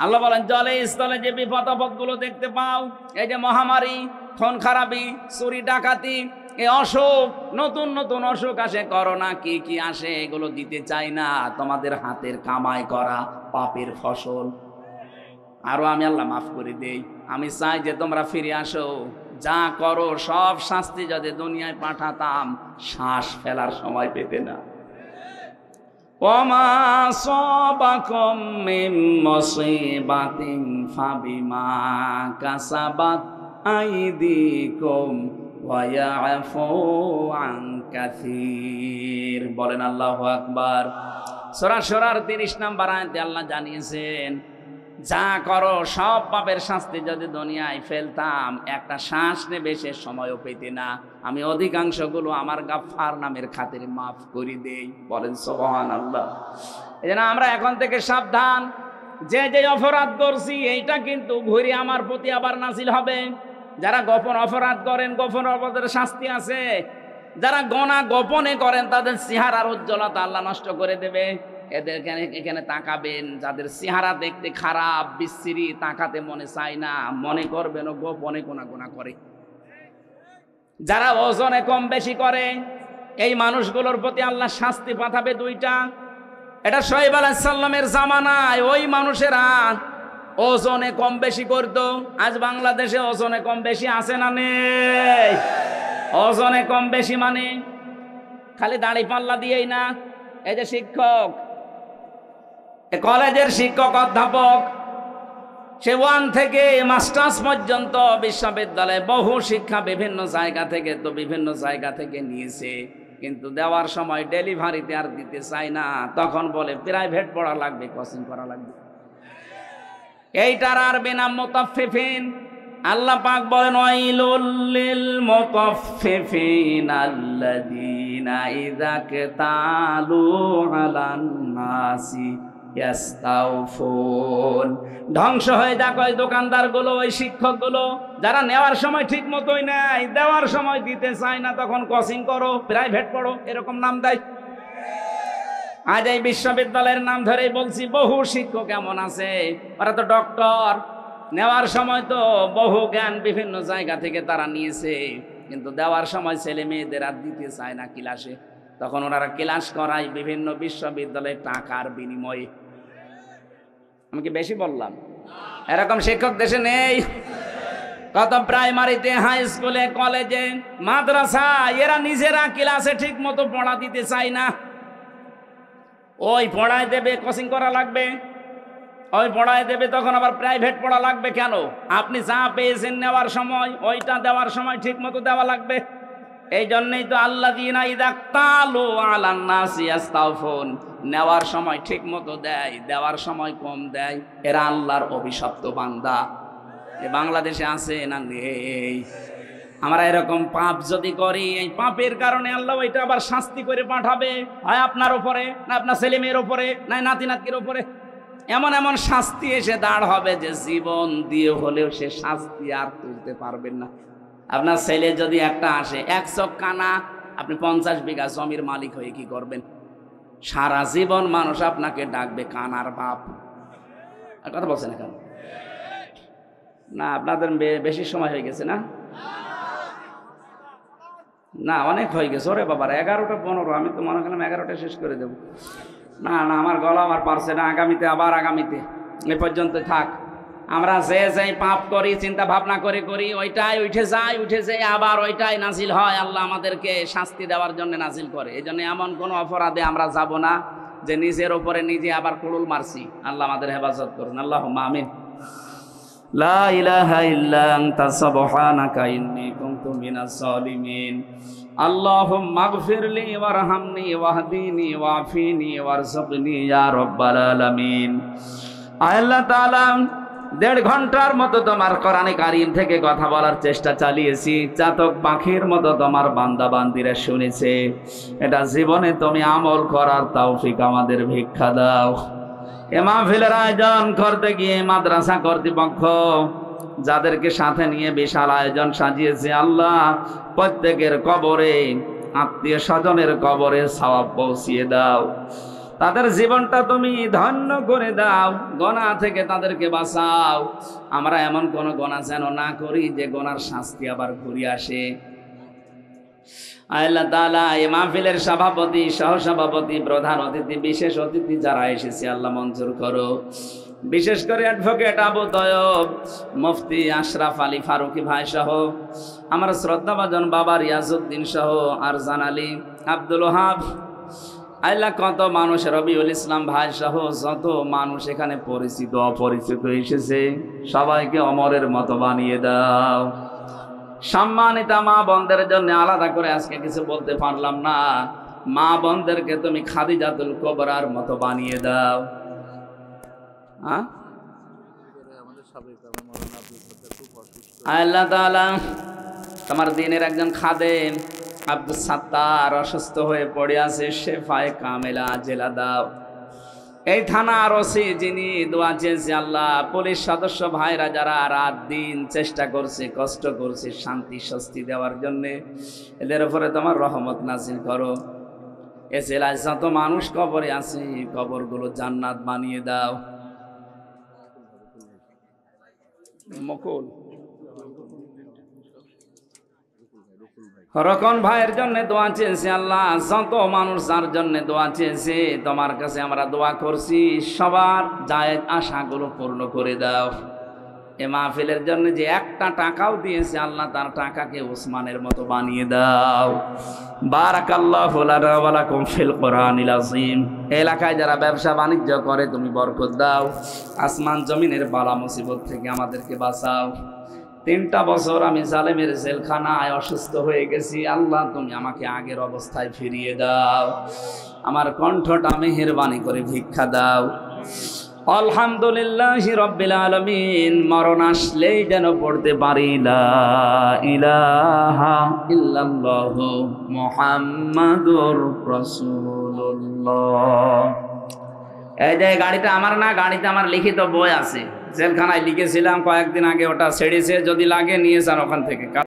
আল্লাহ বলেন, জলে স্থলে যে বিপদ আপদগুলো দেখতে পাও, এই যে মহামারী, খুন খারাপি, চুরি ডাকাতি, এই অসুখ, নতুন নতুন অসুখ আসে, করোনা, কি কি আসে, এগুলো দিতে চাই না, তোমাদের হাতের কামাই করা পাপের ফসল। আরো আমি আল্লাহ মাফ করে দেই। আমি চাই যে তোমরা ফিরে আসো, যা করো সব শাস্তি যদি দুনিয়ায় পাঠাতাম, শ্বাস ফেলার সময় পেতে না। ওমা সাবাকুম মিন মুসিবাতিন ফাবিমা কাসাবাত আইদিকুম ওয়া ইয়াফু আন কাসীর। বলেন আল্লাহু আকবার। সূরা শুরার 30 নম্বর আয়াতে আল্লাহ জানিয়েছেন, যা করো সব পাপের শাস্তি যদি দুনিয়ায় ফেলতাম, একটা শ্বাস নেবে সে সময়ও পেতে না। আমি অধিকাংশগুলো আমার গাফফার নামের খাতিরে মাফ করে দেই। বলেন সুবহানাল্লাহ। এজন্য আমরা এখন থেকে সাবধান, যে যে অপরাধ করছি এইটা কিন্তু ঘুরে আমার প্রতি আবার নাজিল হবে। যারা গোপন অপরাধ করেন, গোপন অপরাধের শাস্তি আছে। যারা গোনা গোপনে করেন, তাদের চেহারার উজ্জ্বলতা আল্লাহ নষ্ট করে দেবে। এদের এখানে তাকাবেন, যাদের চেহারা দেখতে খারাপ, বিশ্রী, তাকাতে মনে চায় না, মনে করবেন ও গোপনে গোনা করে। যারা ওজনে কম বেশি করে, এই মানুষগুলোর প্রতি আল্লাহ শাস্তি পাঠাবে দুইটা। এটা শোয়েব আলাইহিস সালামের জামানায় ওই মানুষেরা ওজনে কম বেশি করতো। আজ বাংলাদেশে ওজনে কম বেশি আছে না নেই? ওজনে কম বেশি মানে খালি দাড়ি পাল্লা দিয়েই না, এই যে শিক্ষক, কলেজের শিক্ষক অধ্যাপক, সে 1 থেকে মাস্টার্স পর্যন্ত বিশ্ববিদ্যালয়ে বহু শিক্ষা বিভিন্ন জায়গা থেকে নিয়েছে, কিন্তু দেওয়ার সময় ডেলিভারিতে আর দিতে চায় না। তখন বলে প্রাইভেট পড়া লাগবে, কোচিং করা লাগবে। এইটার আরবি নাম মুতাফফিফিন। আল্লাহ পাক বলেন ওয়াইলুল লিল মুতাফফিফিন আল্লাযীনা ইযা কাতালু আলান নাসি ইয়াস্তাউফুন। ধ্বংস হয়ে যাক ওই দোকানদারগুলো, ওই শিক্ষকগুলো যারা নেওয়ার সময় ঠিক মতোই নেয়, দেওয়ার সময় দিতে চায় না, তখন কোচিং করো, প্রাইভেট পড়ো, এরকম নাম দেয়। আজ এই বিশ্ববিদ্যালয়ের নাম ধরেই বলছি, বহু শিক্ষক এমন আছে, ওরা তো ডক্টর, নেওয়ার সময় তো বহু জ্ঞান বিভিন্ন জায়গা থেকে তারা নিয়েছে, কিন্তু দেওয়ার সময় ছেলে মেয়েদের আর দিতে চায় না ক্লাসে। তখন ওনারা ক্লাস করায় বিভিন্ন বিশ্ববিদ্যালয়ে টাকার বিনিময়ে। আমি কি বেশি বললাম? এরকম শিক্ষক দেশে নেই? কত প্রাইমারিতে, হাই স্কুলে, কলেজে, মাদ্রাসা, এরা নিজেরা ক্লাসে ঠিক মতো পড়া দিতে চায় না। ওই পড়ায় দেবে, কোচিং করা লাগবে, ওই পড়ায় দেবে, তখন আবার প্রাইভেট পড়া লাগবে। কেন? আপনি যা পেয়েছেন নেওয়ার সময়, ওইটা দেওয়ার সময় ঠিক মতো দেওয়া লাগবে। এই জন্যই তো আল্লাযীনা ইযা ক্তালু আলান নাসি ইয়াস্তাউফুন, নেওয়ার সময় ঠিক মতো দেয়, দেওয়ার সময় কম দেয়, এরা আল্লাহর অভিশপ্ত বান্দা। এই বাংলাদেশে আছে না নেই? আমরা এরকম পাপ যদি করি, এই পাপের কারণে আল্লাহ ওইটা আবার শাস্তি করে পাঠাবে, হয় আপনার উপরে, না আপনার ছেলে মেয়ের উপরে, না নাতি নাতনির উপরে। এমন এমন শাস্তি এসে দাঁড় হবে যে জীবন দিয়ে হলেও সে শাস্তি আর তুলতে পারবেন না। আপনার ছেলে যদি একটা আসে 100 কানা, আপনি 50 বিঘা জমির মালিক হয়ে কি করবেন? সারা জীবন মানুষ আপনাকে ডাকবে কানার বাপ। আর কথা বলছেন এখন না? আপনাদের বেশি সময় হয়ে গেছে না? না, অনেক হয়ে গেছে। ওরে বাবার 11টা 15, আমি তো মনে করলাম 11টা শেষ করে দেব। না না, আমার গলা আমার পারছে না। আগামীতে আবার আগামীতে এ পর্যন্ত থাক। আমরা যে পাপ করি, চিন্তা ভাবনা করি, ওইটাই উঠে যায়, আবার ওইটাই নাজিল হয়। আল্লাহ আমাদেরকে শাস্তি দেওয়ার জন্য নাজিল করে। এই জন্য এমন কোনো অপরাধে আমরা যাব না যে নিজের ওপরে নিজে আবার কুড়ুল মারছি। আল্লাহ আমাদের হেফাজত করুন, আল্লাহুম্মা আমিন। লা ইলাহা ইল্লা আনতা সুবহানাকা ইন্নী কুনতু মিনাজ জালিমিন। আল্লাহুম্মা আগফিরলি ওয়ারহামনি ওয়াহদিনি ওয়াফিনি ওয়ারযুকনি ইয়া রাব্বাল আলামিন। আল্লাহ তাআলা 1.5 ঘন্টার মতো তোমার কোরআনে কারীম থেকে কথা বলার চেষ্টা চালিয়েছি। চাতক পাখির মতো তোমার বান্দা বান্দিরা শুনেছে। এটা জীবনে তুমি আমল করার তৌফিক আমাদের ভিক্ষা দাও। এ মাহফিলের আয়োজন করতে গিয়ে মাদ্রাসা কর্তৃপক্ষ যাদেরকে সাথে নিয়ে বিশাল আয়োজন সাজিয়েছে, আল্লাহ প্রত্যেকের কবরে, আত্মীয় স্বজনের কবরে সওয়াব পৌঁছিয়ে দাও। তাদের জীবনটা তুমি ধন্য করে দাও, গোনাহ থেকে তাদেরকে বাঁচাও। আমরা এমন কোন গোনাহ যেন না করি যে গোনার শাস্তি আবার ঘুরে আসে। আল্লাহ তাআলা এই মাহফিলের সভাপতি, সহসভাপতি, প্রধান অতিথি, বিশেষ অতিথি যারা এসেছে আল্লাহ মঞ্জুর করো। বিশেষ করে অ্যাডভোকেট আবু তয়ব, মুফতি আশরাফ আলী ফারুকি ভাই সহ, আমার শ্রদ্ধাভাজন বাবা রিয়াজউদ্দিন সহ, আরজান আলী, আব্দুল ওহাব, আল্লাহ কত মানুষ, রবিউল ইসলাম ভাই সহ যত মানুষ এখানে পরিচিত অপরিচিত এসেছে, সবাইকে অমরের মতো বানিয়ে দাও। সম্মানিত মা বোনদের জন্য আলাদা করে আজকে কিছু বলতে পারলাম না। মা বোনদেরকে তুমি খাদিজাতুল কুবরার মতো বানিয়ে দাও। আল্লাহ তাআলা তোমার দিনের একজন খাদেম আব্দুস সাত্তার অসুস্থ হয়ে পড়ে আছে, শেফায়ে কামেলা জেলা দাও। এই থানার ওসি যিনি দোয়া চেয়েছে, আল্লাহ পুলিশ সদস্য ভাইরা যারা রাত দিন চেষ্টা করছে, কষ্ট করছে শান্তি স্বস্তি দেওয়ার জন্যে, এদের উপরে তোমার রহমত নাজিল করো। এ জেলায় যত মানুষ কবরে আছে কবরগুলো জান্নাত বানিয়ে দাও। মকুল রকন ভাইয়ের জন্য দোয়া চেয়েছে, আল্লাহ যত মানুষ যার জন্য দোয়া চেয়েছে তোমার কাছে আমরা দোয়া করছি, সবার জায়েজ আশাগুলো পূর্ণ করে দাও। এ মাহফিলের জন্য যে একটা টাকাও দিয়েছে, আল্লাহ তার টাকাকে ওসমানের মতো বানিয়ে দাও। বারাকাল্লাহু লানা ওয়া লাকুম ফিল কোরআনিল আযীম। এলাকায় যারা ব্যবসা বাণিজ্য করে তুমি বরকত দাও, আসমান জমিনের বালা মুসিবত থেকে আমাদেরকে বাঁচাও। 3টা বছর আমি জালেমের জেলখানায় অসুস্থ হয়ে গেছি, আল্লাহ তুমি আমাকে আগের অবস্থায় ফিরিয়ে দাও। আমার কণ্ঠটা মেহেরবানি করে ভিক্ষা দাও। আলহামদুলিল্লাহি রাব্বিল আলামিন। মরণ আসলেই যেন পড়তে পারি লা ইলাহা ইল্লাল্লাহু মুহাম্মাদুর রাসূলুল্লাহ। এই যে গাড়িটা আমার না, গাড়িতে আমার লিখিত বই আছে, জেলখানায় লিখেছিলাম কয়েকদিন আগে, ওটা ছেড়েছে, যদি লাগে নিয়ে যান ওখান থেকে।